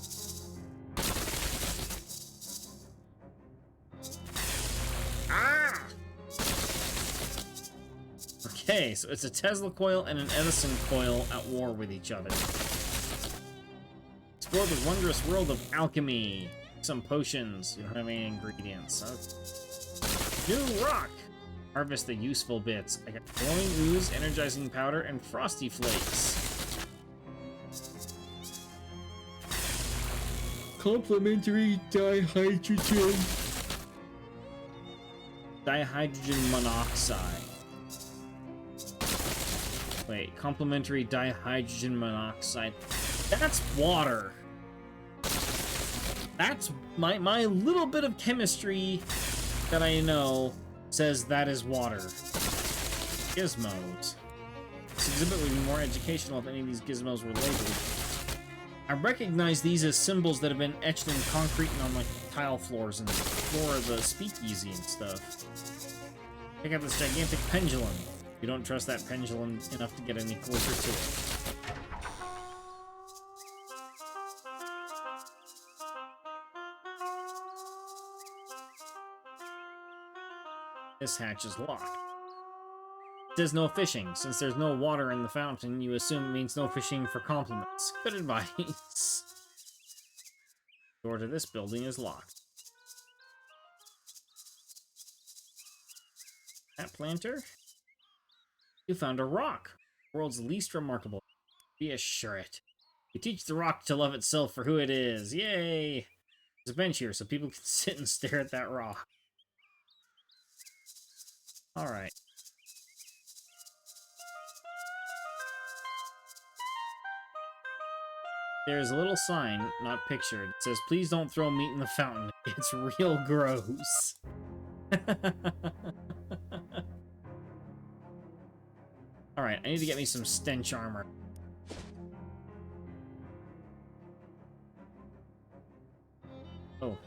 [SPEAKER 1] Ah! Okay, so it's a Tesla coil and an Edison coil at war with each other. Explore the wondrous world of alchemy. Some potions. You don't have any ingredients. New rock! Harvest the useful bits. I got glowing ooze, energizing powder, and frosty flakes.
[SPEAKER 2] Complementary dihydrogen.
[SPEAKER 1] Dihydrogen monoxide. Wait, complementary dihydrogen monoxide. That's water. That's my little bit of chemistry that I know says that is water. Gizmos. This exhibit would be more educational if any of these gizmos were labeled. I recognize these as symbols that have been etched in concrete and on like tile floors and the floor of the speakeasy and stuff. Check out this gigantic pendulum. You don't trust that pendulum enough to get any closer to it. This hatch is locked. It says no fishing. Since there's no water in the fountain, you assume it means no fishing for compliments. Good advice. Door to this building is locked. That planter? You found a rock. World's least remarkable. Reassure it. You teach the rock to love itself for who it is. Yay! There's a bench here so people can sit and stare at that rock. Alright. There's a little sign, not pictured. It says, please don't throw meat in the fountain. It's real gross. Alright, I need to get me some stench armor. Oh.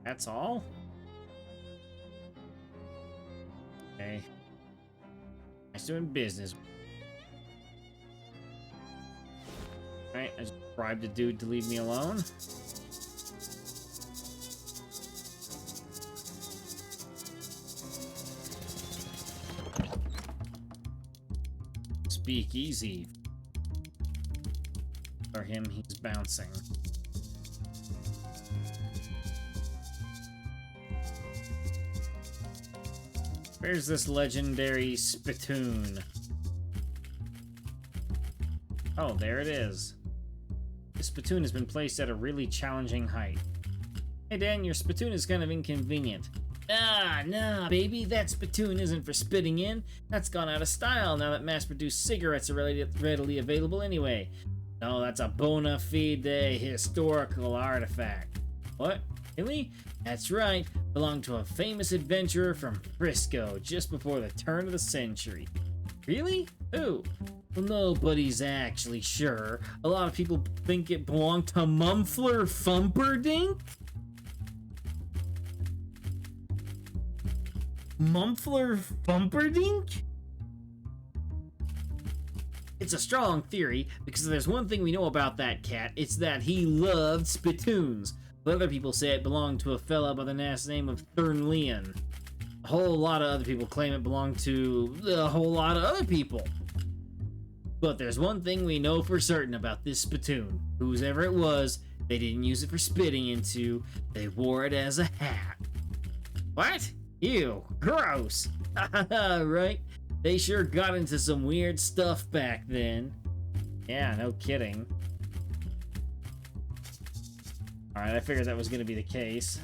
[SPEAKER 1] That's all? Okay. Nice doing business. Alright, I just bribed a dude to leave me alone. Speak easy. For him, he's bouncing. Where's this legendary spittoon? Oh, there it is. This spittoon has been placed at a really challenging height. Hey Dan, your spittoon is kind of inconvenient. Nah, baby, that spittoon isn't for spitting in. That's gone out of style now that mass-produced cigarettes are readily available anyway. No, that's a bona fide historical artifact. What? Really? That's right. Belonged to a famous adventurer from Frisco just before the turn of the century. Really? Who? Well, nobody's actually sure. A lot of people think it belonged to Mumfler Fumperdink.
[SPEAKER 2] Mumpler Fumperdink? It's a strong theory, because if there's one thing we know about that cat, it's that he loved spittoons. But other people say it belonged to a fella by the name of Thurnleon. A whole lot of other people claim it belonged to a whole lot of other people. But there's one thing we know for certain about this spittoon. Whoever it was, they didn't use it for spitting into, they wore it as a hat. What? Ew, gross. Right? They sure got into some weird stuff back then. Yeah, no kidding. Alright, I figured that was gonna be the case.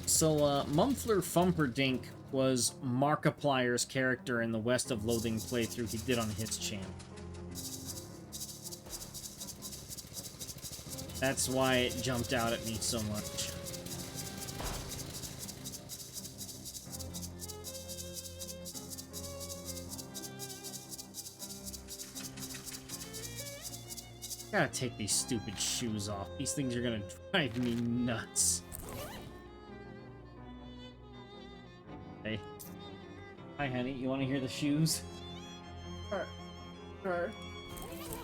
[SPEAKER 2] So, Mumfler Fumperdink was Markiplier's character in the West of Loathing playthrough he did on his channel. That's why it jumped out at me so much. Gotta take these stupid shoes off. These things are gonna drive me nuts. Hey. Hi, honey. You want to hear the shoes?
[SPEAKER 3] Sure. Sure.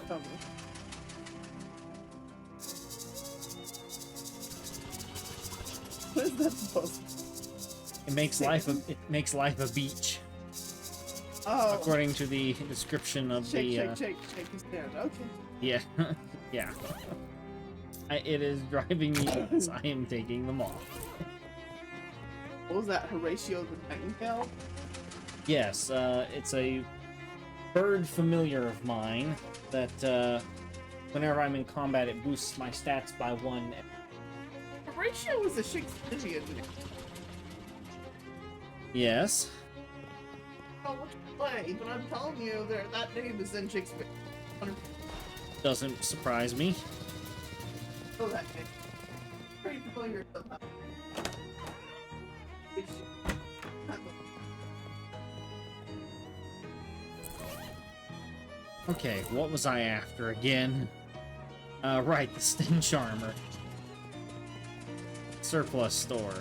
[SPEAKER 3] Tell me. What is that supposed to be?
[SPEAKER 2] It makes life a beach,
[SPEAKER 3] Oh.
[SPEAKER 2] according to the description of
[SPEAKER 3] Shake,
[SPEAKER 2] the.
[SPEAKER 3] shake his hand. Okay.
[SPEAKER 2] Yeah, yeah. It is driving me nuts. I am taking them off.
[SPEAKER 3] What was that? Horatio the Nightingale?
[SPEAKER 2] Yes, it's a bird familiar of mine that whenever I'm in combat, it boosts my stats by 1.
[SPEAKER 3] Horatio was a Shakespearean name.
[SPEAKER 2] Yes.
[SPEAKER 3] Oh, what you play? But I'm telling you, that name is in Shakespeare.
[SPEAKER 2] Doesn't surprise me.
[SPEAKER 3] Know that name. Very familiar somehow.
[SPEAKER 2] Okay, what was I after again? Right, the stench armor. Surplus store.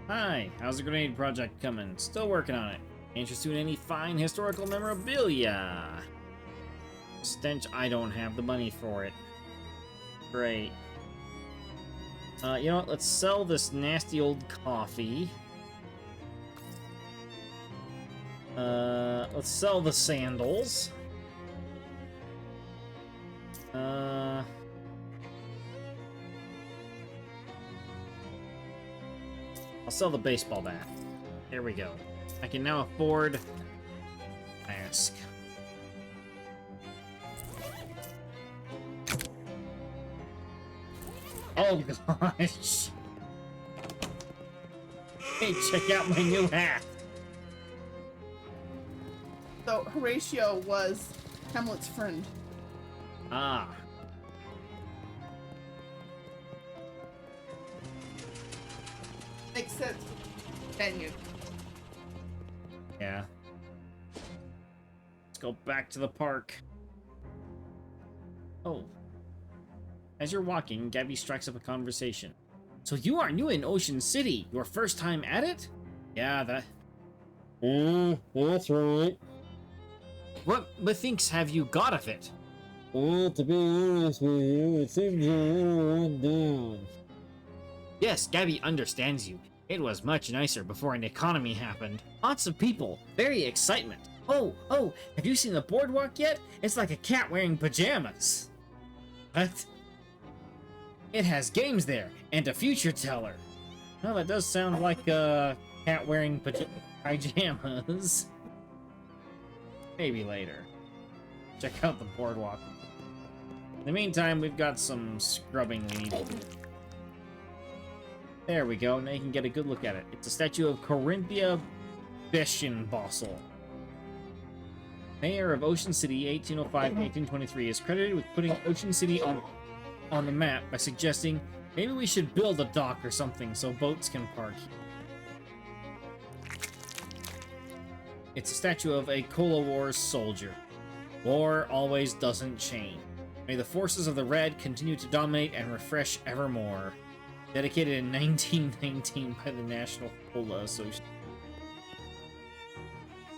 [SPEAKER 2] Hi, how's the grenade project coming? Still working on it. Interested in any fine historical memorabilia? Stench, I don't have the money for it. Great. You know what? Let's sell this nasty old coffee. Let's sell the sandals. I'll sell the baseball bat. There we go. I can now afford mask. Oh gosh! Hey, check out my new hat!
[SPEAKER 3] So, Horatio was Hamlet's friend.
[SPEAKER 2] Ah.
[SPEAKER 3] Makes sense. Can you?
[SPEAKER 2] Yeah. Let's go back to the park. Oh. As you're walking, Gabby strikes up a conversation. So you are new in Ocean City. Your first time at it? Yeah, that's right. What methinks have you got of it? Well, to be honest with you, it seems a little run down. Yes, Gabby understands you. It was much nicer before an economy happened. Lots of people, very excitement. Oh, have you seen the boardwalk yet? It's like a cat wearing pajamas. What? It has games there, and a future teller. Well, that does sound like a cat wearing pajamas. Maybe later. Check out the boardwalk. In the meantime, we've got some scrubbing we need to do. There we go, now you can get a good look at it. It's a statue of Corinthia Beschenbossel. Mayor of Ocean City, 1805-1823, is credited with putting Ocean City on the map by suggesting maybe we should build a dock or something so boats can park here. It's a statue of a Cola Wars soldier.
[SPEAKER 1] War always doesn't change. May the forces of the Red continue to dominate and refresh evermore. Dedicated in 1919 by the National Cola Association.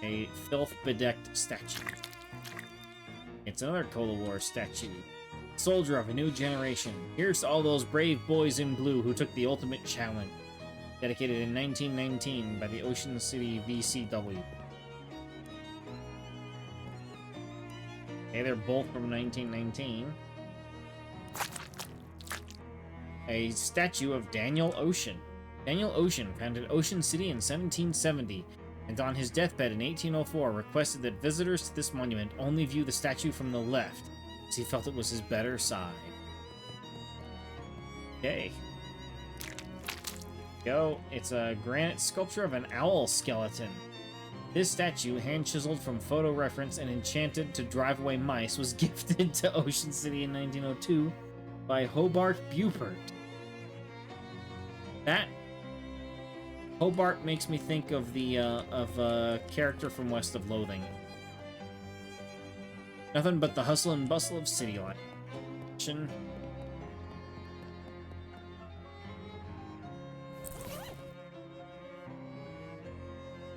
[SPEAKER 1] A filth-bedecked statue. It's another Cola War statue. Soldier of a new generation. Here's to all those brave boys in blue who took the ultimate challenge. Dedicated in 1919 by the Ocean City VCW. Okay, they're both from 1919. A statue of Daniel Ocean. Daniel Ocean founded Ocean City in 1770, and on his deathbed in 1804 requested that visitors to this monument only view the statue from the left, as he felt it was his better side. Okay. Go. It's a granite sculpture of an owl skeleton. This statue, hand-chiseled from photo reference and enchanted to drive away mice, was gifted to Ocean City in 1902 by Hobart Buford. That Hobart makes me think of the character from West of Loathing. Nothing but the hustle and bustle of city life.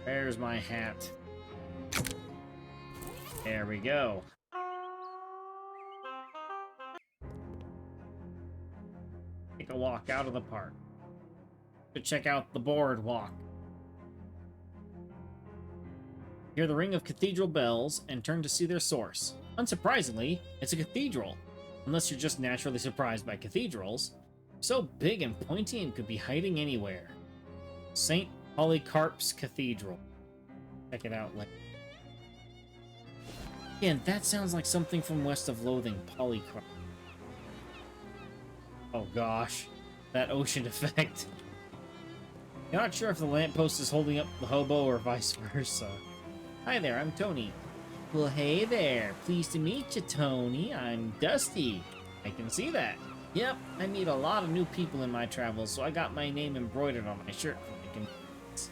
[SPEAKER 1] There's my hat. There we go. Take a walk out of the park to check out the boardwalk. Hear the ring of cathedral bells and turn to see their source. Unsurprisingly, it's a cathedral, unless you're just naturally surprised by cathedrals. So big and pointy and could be hiding anywhere. St. Polycarp's Cathedral. Check it out later. Again, that sounds like something from West of Loathing, Polycarp. Oh gosh, that ocean effect. You're not sure if the lamppost is holding up the hobo or vice versa. Hi there, I'm Tony. Well, hey there. Pleased to meet you, Tony. I'm Dusty. I can see that. Yep, I meet a lot of new people in my travels, so I got my name embroidered on my shirt for my convenience.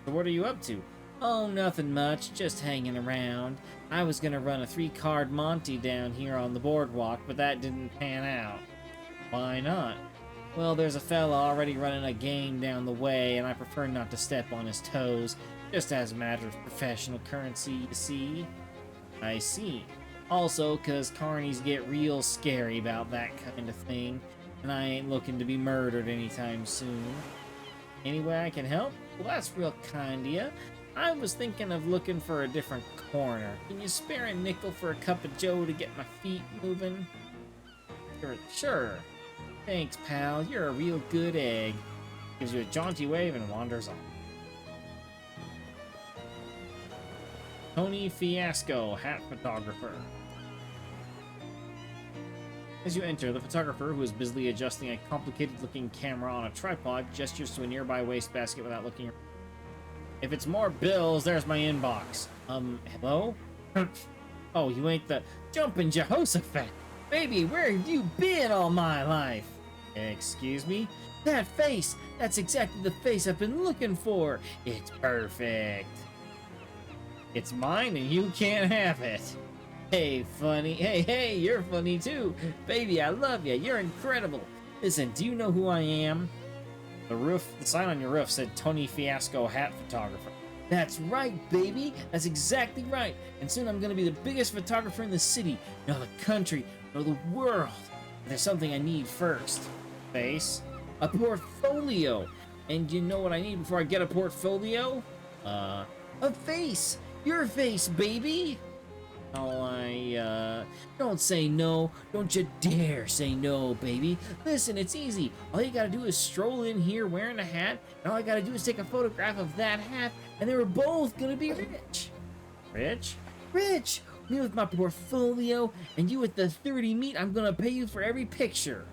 [SPEAKER 1] So what are you up to? Oh, nothing much, just hanging around. I was gonna run a 3-card Monty down here on the boardwalk, but that didn't pan out. Why not? Well, there's a fella already running a game down the way, and I prefer not to step on his toes, just as a matter of professional currency, you see? I see. Also, 'cause carnies get real scary about that kind of thing, and I ain't looking to be murdered anytime soon. Any way I can help? Well, that's real kind of ya. I was thinking of looking for a different corner. Can you spare a nickel for a cup of joe to get my feet moving? Sure. Thanks, pal. You're a real good egg. Gives you a jaunty wave and wanders off. Tony Fiasco, hat photographer. As you enter, the photographer, who is busily adjusting a complicated-looking camera on a tripod, gestures to a nearby wastebasket without looking around. If it's more bills, there's my inbox. Hello? Oh, you ain't the Jumpin' Jehoshaphat. Baby, where have you been all my life? Excuse me? That face! That's exactly the face I've been looking for! It's perfect! It's mine and you can't have it! Hey, funny. Hey, you're funny too! Baby, I love you! You're incredible! Listen, do you know who I am? The sign on your roof said Tony Fiasco, hat photographer. That's right, baby! That's exactly right! And soon I'm gonna be the biggest photographer in the city, no the country, no the world. But there's something I need first. Face? A portfolio! And you know what I need before I get a portfolio? A face! Your face, baby! Oh, don't say no. Don't you dare say no, baby. Listen, it's easy. All you gotta do is stroll in here wearing a hat, and all I gotta do is take a photograph of that hat, and then we're both gonna be rich. Rich? Rich! Me with my portfolio, and you with the 30 meat I'm gonna pay you for every picture.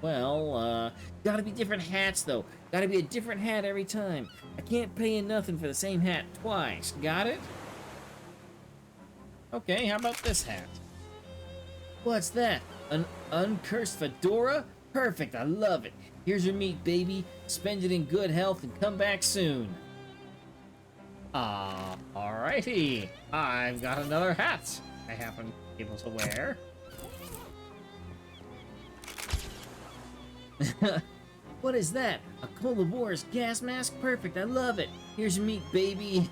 [SPEAKER 1] Well, gotta be different hats, though. Gotta be a different hat every time. I can't pay you nothing for the same hat twice. Got it? Okay, how about this hat? What's that? An uncursed fedora? Perfect, I love it. Here's your meat, baby. Spend it in good health and come back soon. Alrighty. I've got another hat. I happen to be able to wear.
[SPEAKER 2] What is that? A Colabor's gas mask? Perfect, I love it. Here's your meat, baby.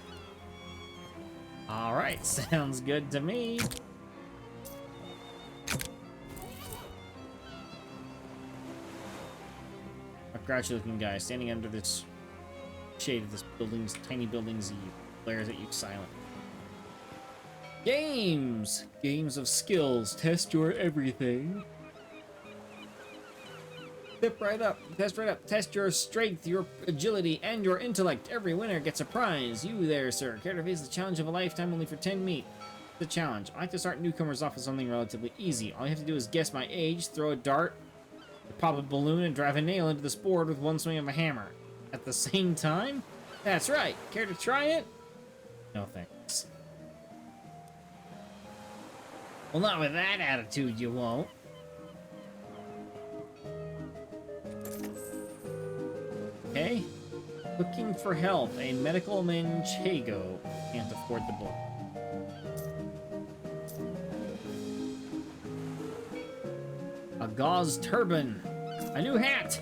[SPEAKER 1] Alright, sounds good to me. A grouchy looking guy standing under this shade of this building's tiny building's eve glares at you silent. Games! Games of skills. Test your everything. Step right up. Test right up. Test your strength, your agility, and your intellect. Every winner gets a prize. You there, sir. Care to face the challenge of a lifetime only for 10 meat. The challenge. I like to start newcomers off with something relatively easy. All you have to do is guess my age, throw a dart, pop a balloon, and drive a nail into this board with one swing of a hammer. At the same time? That's right. Care to try it? No thanks.
[SPEAKER 2] Well, not with that attitude, you won't.
[SPEAKER 1] Okay. Looking for help. A medical manchego. Can't afford the book. A gauze turban. A new hat.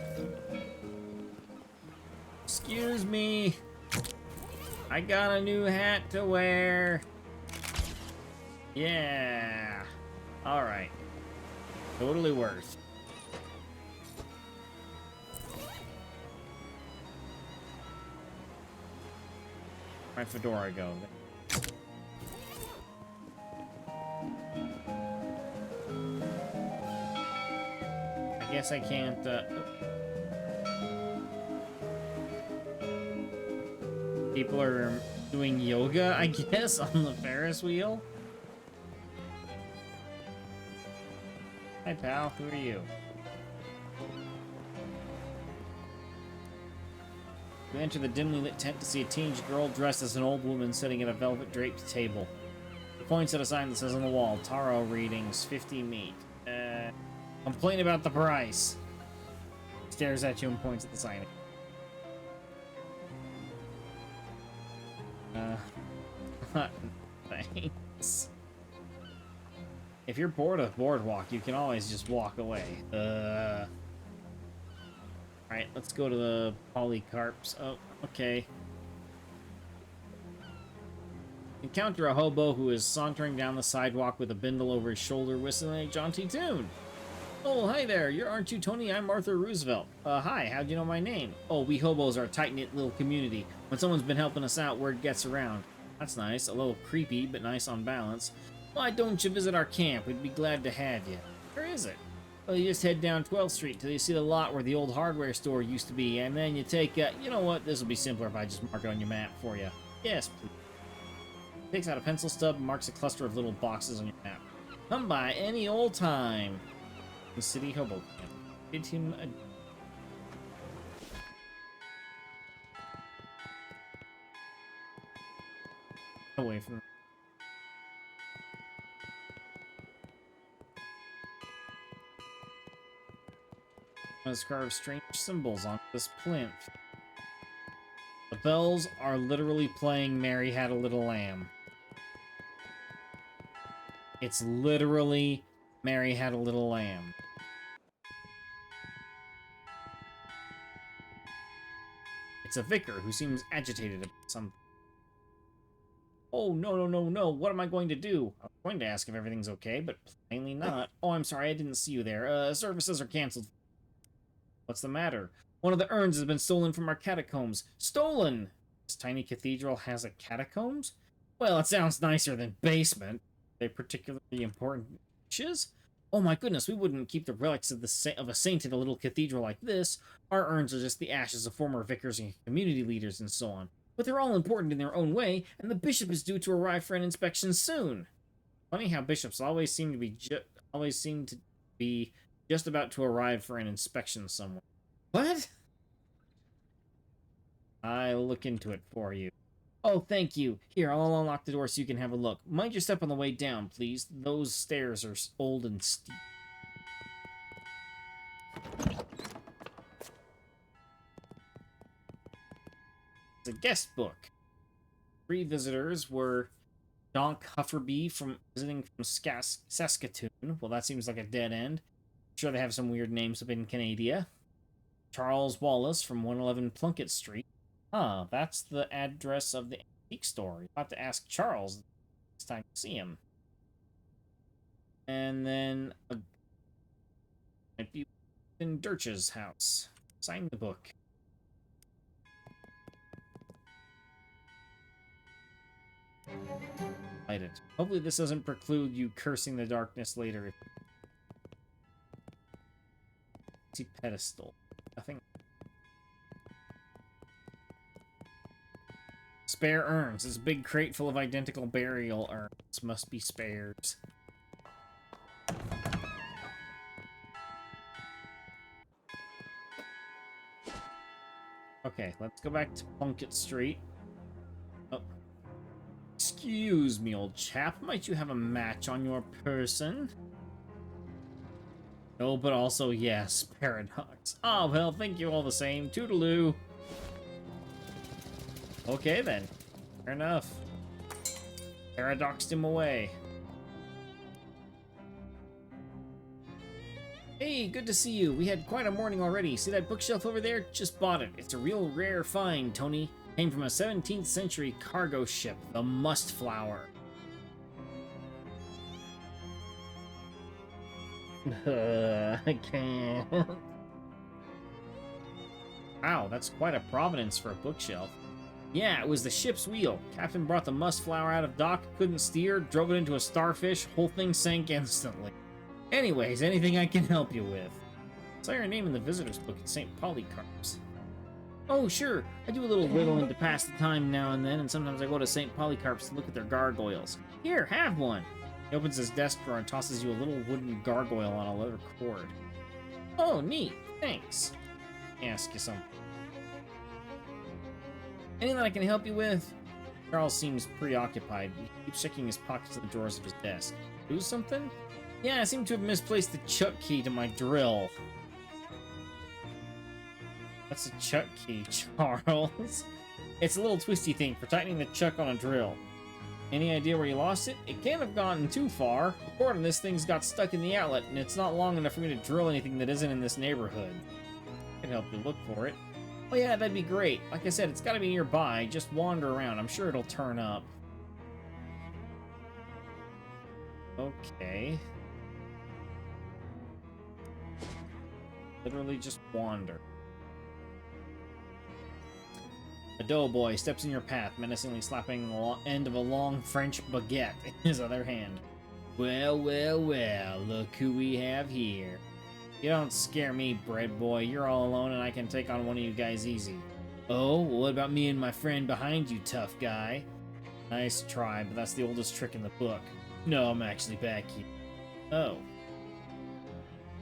[SPEAKER 1] Excuse me. I got a new hat to wear. Yeah. Alright. Totally worth. My fedora go. I guess I can't, people are doing yoga, I guess, on the Ferris wheel. Hi, pal. Who are you? You enter the dimly lit tent to see a teenage girl dressed as an old woman sitting at a velvet draped table. She points at a sign that says on the wall, Taro readings, 50 meat. Complain about the price. Stares at you and points at the sign. Thanks. If you're bored of Boardwalk, you can always just walk away. Alright, let's go to the Polycarps. Oh, okay. Encounter a hobo who is sauntering down the sidewalk with a bindle over his shoulder, whistling a jaunty tune. Oh, hi there. Aren't you Tony? I'm Arthur Roosevelt. Hi, how'd you know my name? Oh, we hobos are a tight-knit little community. When someone's been helping us out, word gets around. That's nice. A little creepy, but nice on balance. Why don't you visit our camp? We'd be glad to have you. Where is it? Well, you just head down 12th Street till you see the lot where the old hardware store used to be, and then you take, you know what? This will be simpler if I just mark it on your map for you. Yes, please. Takes out a pencil stub and marks a cluster of little boxes on your map. Come by any old time. The city hobo camp. Bid him a... away from... Let's carve strange symbols on this plinth. The bells are literally playing Mary Had a Little Lamb. It's literally Mary Had a Little Lamb. It's a vicar who seems agitated about something. Oh, no. What am I going to do? I was going to ask if everything's okay, but plainly not. Oh, I'm sorry, I didn't see you there. Services are canceled. What's the matter? One of the urns has been stolen from our catacombs. Stolen! This tiny cathedral has a catacombs? Well, it sounds nicer than basement. Are they particularly important dishes? Oh my goodness, we wouldn't keep the relics of a saint in a little cathedral like this. Our urns are just the ashes of former vicars and community leaders and so on. But they're all important in their own way, and the bishop is due to arrive for an inspection soon. Funny how bishops always seem to be just about to arrive for an inspection somewhere. What? I'll look into it for you. Oh, thank you. Here, I'll unlock the door so you can have a look. Mind your step on the way down, please. Those stairs are old and steep. It's a guest book. 3 visitors were Donk Hufferby visiting from Saskatoon. Well, that seems like a dead end. I'm sure they have some weird names up in Canada. Charles Wallace from 111 Plunkett Street. Huh, that's the address of the antique store. You'll have to ask Charles next time you see him. And then might be in Dirch's house. Sign the book. Light it. Hopefully this doesn't preclude you cursing the darkness later. See pedestal. Nothing. Spare urns. This big crate full of identical burial urns. Must be spares. Okay, let's go back to Plunkett Street. Oh. Excuse me, old chap. Might you have a match on your person? No, but also yes, paradox. Oh, well, thank you all the same. Toodaloo. Okay, then. Fair enough. Paradoxed him away. Hey, good to see you. We had quite a morning already. See that bookshelf over there? Just bought it. It's a real rare find, Tony. Came from a 17th century cargo ship, the Mustflower. I can't. Wow, that's quite a provenance for a bookshelf. Yeah, it was the ship's wheel. Captain brought the Mustflower out of dock, couldn't steer, drove it into a starfish, whole thing sank instantly. Anyways, anything I can help you with? I saw your name in the visitor's book at St. Polycarp's. Oh, sure. I do a little whittling to pass the time now and then, and sometimes I go to St. Polycarp's to look at their gargoyles. Here, have one. He opens his desk drawer and tosses you a little wooden gargoyle on a leather cord. Oh, neat. Thanks. Let me ask you something. Anything that I can help you with? Charles seems preoccupied. He keeps checking his pockets and the drawers of his desk. Do something? Yeah, I seem to have misplaced the chuck key to my drill. What's a chuck key, Charles? It's a little twisty thing for tightening the chuck on a drill. Any idea where you lost it? It can't have gone too far. According to this thing's got stuck in the outlet, and it's not long enough for me to drill anything that isn't in this neighborhood. I can help you look for it. Oh yeah, that'd be great. Like I said, it's gotta be nearby. Just wander around. I'm sure it'll turn up. Okay. Literally just wander. A doughboy steps in your path, menacingly slapping the end of a long French baguette in his other hand. Well, well, well, look who we have here. You don't scare me, bread boy. You're all alone and I can take on one of you guys easy. Oh, well, what about me and my friend behind you, tough guy? Nice try, but that's the oldest trick in the book. No, I'm actually back here. Oh.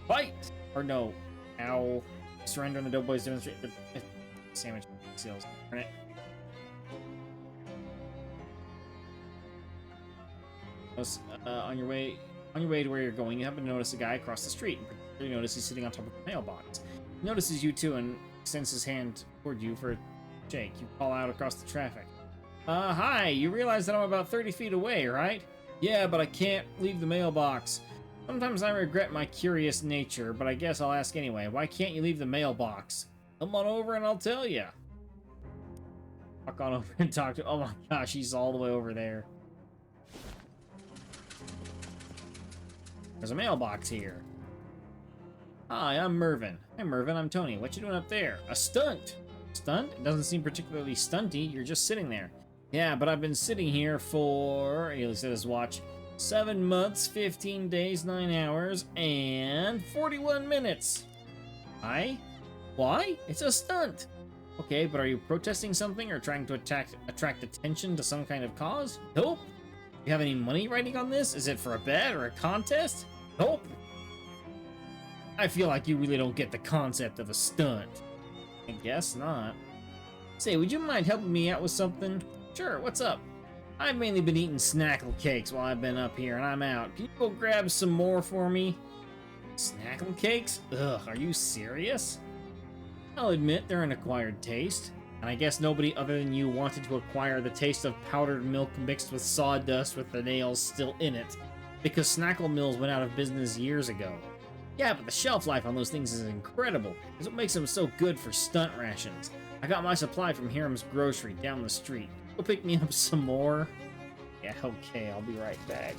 [SPEAKER 1] Fight! Or no. Ow. Surrender and the doughboys demonstrate sandwich skills. Turn it. On your way to where you're going, you happen to notice a guy across the street. You notice he's sitting on top of a mailbox. He notices you too and extends his hand toward you for a shake. You call out across the traffic. Hi, you realize that I'm about 30 feet away, right? Yeah, but I can't leave the mailbox. Sometimes I regret my curious nature, but I guess I'll ask anyway. Why can't you leave the mailbox? Come on over and I'll tell you. Walk on over and talk to... Oh my gosh, he's all the way over there. There's a mailbox here. Hi, I'm Mervyn. Hi, Mervyn, I'm Tony. What you doing up there? A stunt! Stunt? It doesn't seem particularly stunty. You're just sitting there. Yeah, but I've been sitting here for... He looks at his watch. 7 months, 15 days, 9 hours, and 41 minutes. Why? Why? It's a stunt. Okay, but are you protesting something or trying to attract attention to some kind of cause? Nope. You have any money riding on this? Is it for a bet or a contest? Nope. I feel like you really don't get the concept of a stunt. I guess not. Say, would you mind helping me out with something? Sure, what's up? I've mainly been eating snackle cakes while I've been up here, and I'm out. Can you go grab some more for me? Snackle cakes? Ugh, are you serious? I'll admit they're an acquired taste. And I guess nobody other than you wanted to acquire the taste of powdered milk mixed with sawdust with the nails still in it, because Snackle Mills went out of business years ago. Yeah, but the shelf life on those things is incredible. It's what makes them so good for stunt rations. I got my supply from Hiram's Grocery down the street. Go pick me up some more. Yeah, okay, I'll be right back.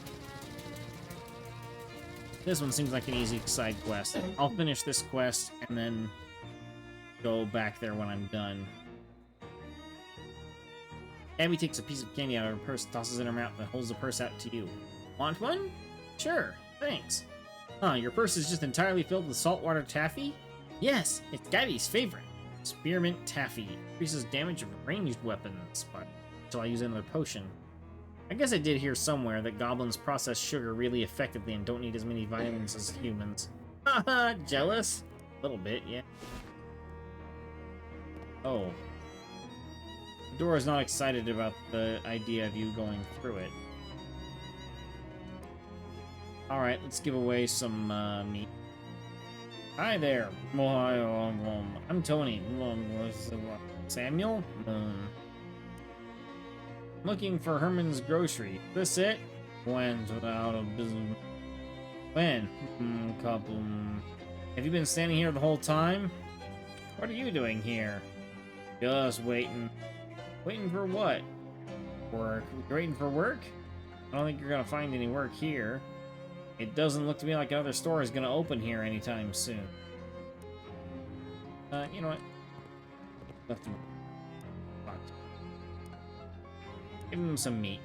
[SPEAKER 1] This one seems like an easy side quest. I'll finish this quest and then go back there when I'm done. Abby takes a piece of candy out of her purse, tosses it in her mouth, and holds the purse out to you. Want one? Sure, thanks. Huh, your purse is just entirely filled with saltwater taffy? Yes, it's Gabby's favorite. Spearmint taffy. Increases damage of ranged weapons, but until I use another potion. I guess I did hear somewhere that goblins process sugar really effectively and don't need as many vitamins as humans. Haha, jealous? A little bit, yeah. Oh. Dora's not excited about the idea of you going through it. Alright, let's give away some meat. Hi there. I'm Tony. Samuel? Looking for Herman's Grocery. This it? Went out of business. When? Couple. Have you been standing here the whole time? What are you doing here? Just waiting. Waiting for what? Work. You're waiting for work? I don't think you're gonna find any work here. It doesn't look to me like another store is gonna open here anytime soon. You know what? Left him. Give him some meat.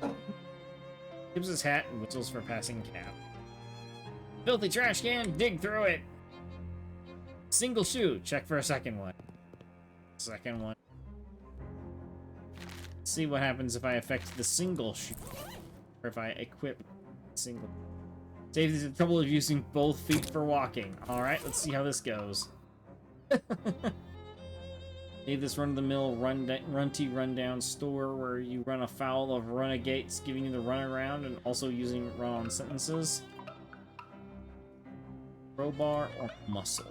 [SPEAKER 1] Gives his hat and whistles for passing cab. Filthy trash can, dig through it! Single shoe, check for a second one. Second one. Let's see what happens if I affect the single shoe. Or if I equip single. Saves the trouble of using both feet for walking. Alright, let's see how this goes. Need this run-of-the-mill rundown store where you run afoul of renegades giving you the runaround and also using run-on sentences. Crowbar or muscle?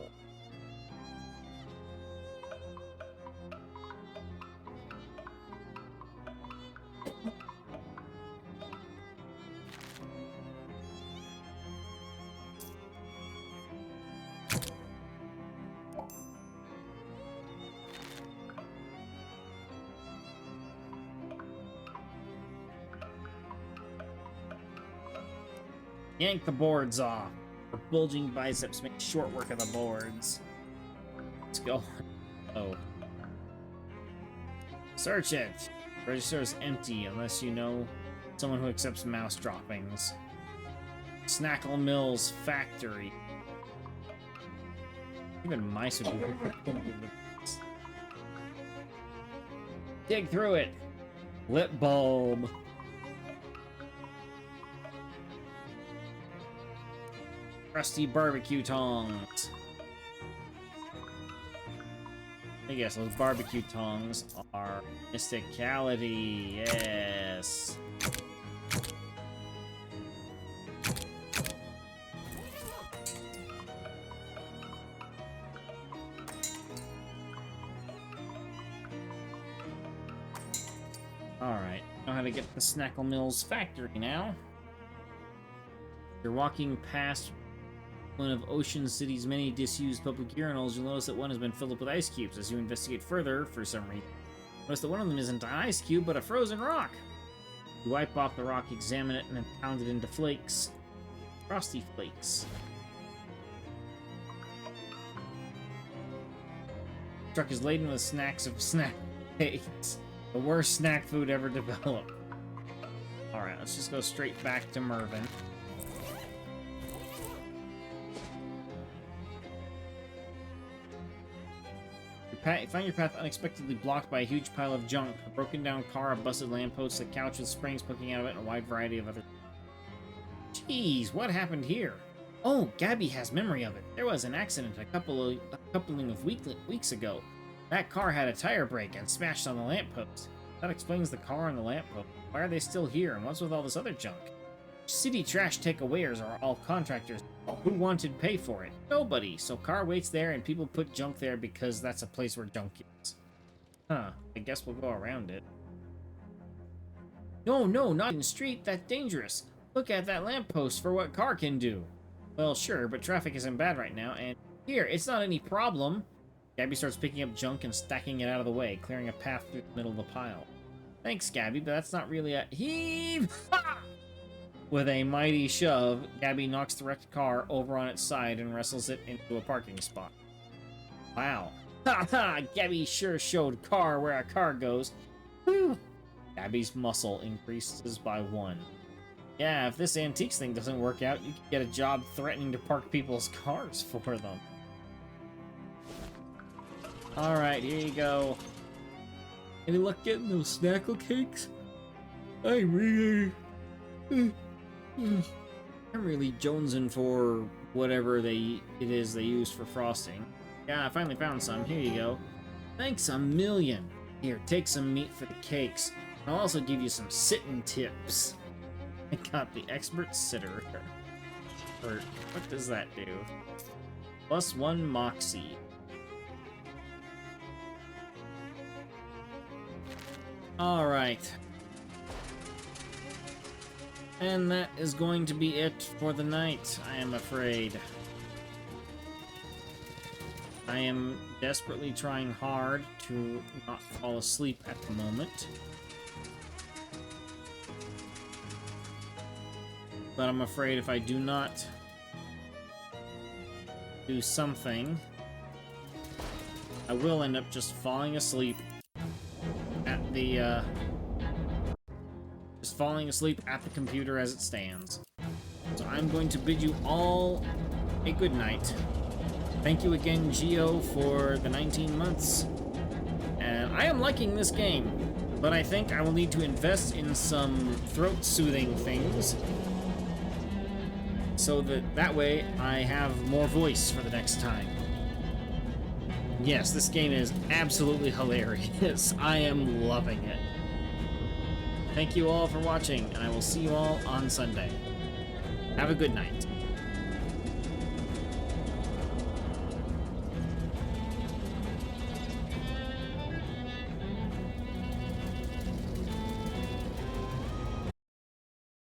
[SPEAKER 1] Yank the boards off. Her bulging biceps make short work of the boards. Let's go. Oh. Search it. Register is empty unless you know someone who accepts mouse droppings. Snackle Mills Factory. Even mice would be. Dig through it. Lip bulb. Rusty barbecue tongs. I guess those barbecue tongs are mysticality. Yes. Alright, know how to get to the Snackle Mills factory now. You're walking past one of Ocean City's many disused public urinals. You'll notice that one has been filled up with ice cubes. As you investigate further, for some reason, notice that one of them isn't an ice cube, but a frozen rock. You wipe off the rock, examine it, and then pound it into flakes. Frosty flakes. The truck is laden with snacks of snack cakes. The worst snack food ever developed. Alright, let's just go straight back to Mervyn. You find your path unexpectedly blocked by a huge pile of junk. A broken down car, a busted lamppost, a couch with springs poking out of it, and a wide variety of other... Jeez, what happened here? Oh, Gabby has memory of it. There was an accident a coupling of weeks ago. That car had a tire break and smashed on the lamppost. That explains the car and the lamppost. Why are they still here, and what's with all this other junk? City trash takeawayers are all contractors. Who wanted to pay for it? Nobody. So car waits there and people put junk there because that's a place where junk is. Huh, I guess we'll go around it.
[SPEAKER 2] No, no, not in the street. That's dangerous. Look at that lamppost for what car can do.
[SPEAKER 1] Well, sure, but traffic isn't bad right now, and
[SPEAKER 2] Here, it's not any problem.
[SPEAKER 1] Gabby starts picking up junk and stacking it out of the way, clearing a path through the middle of the pile. Thanks, Gabby, but that's not really a heave! Ha! With a mighty shove, Gabby knocks the wrecked car over on its side and wrestles it into a parking spot. Wow. Ha ha! Gabby sure showed car where a car goes. Whew! Gabby's muscle increases by 1. Yeah, if this antiques thing doesn't work out, you could get a job threatening to park people's cars for them. Alright, here you go.
[SPEAKER 2] Any luck getting those snackle cakes? I'm really jonesing for whatever it is they use for frosting.
[SPEAKER 1] Yeah, I finally found some. Here you go.
[SPEAKER 2] Thanks a million. Here, take some meat for the cakes. I'll also give you some sitting tips.
[SPEAKER 1] I got the expert sitter. Or, what does that do? +1 moxie.
[SPEAKER 2] Alright. And that is going to be it for the night, I am afraid.
[SPEAKER 1] I am desperately trying hard to not fall asleep at the moment. But I'm afraid if I do not do something, I will end up just falling asleep at the, computer as it stands. So I'm going to bid you all a good night. Thank you again, Geo, for the 19 months. And I am liking this game, but I think I will need to invest in some throat-soothing things so that way I have more voice for the next time. Yes, this game is absolutely hilarious. I am loving it. Thank you all for watching, and I will see you all on Sunday. Have a good night.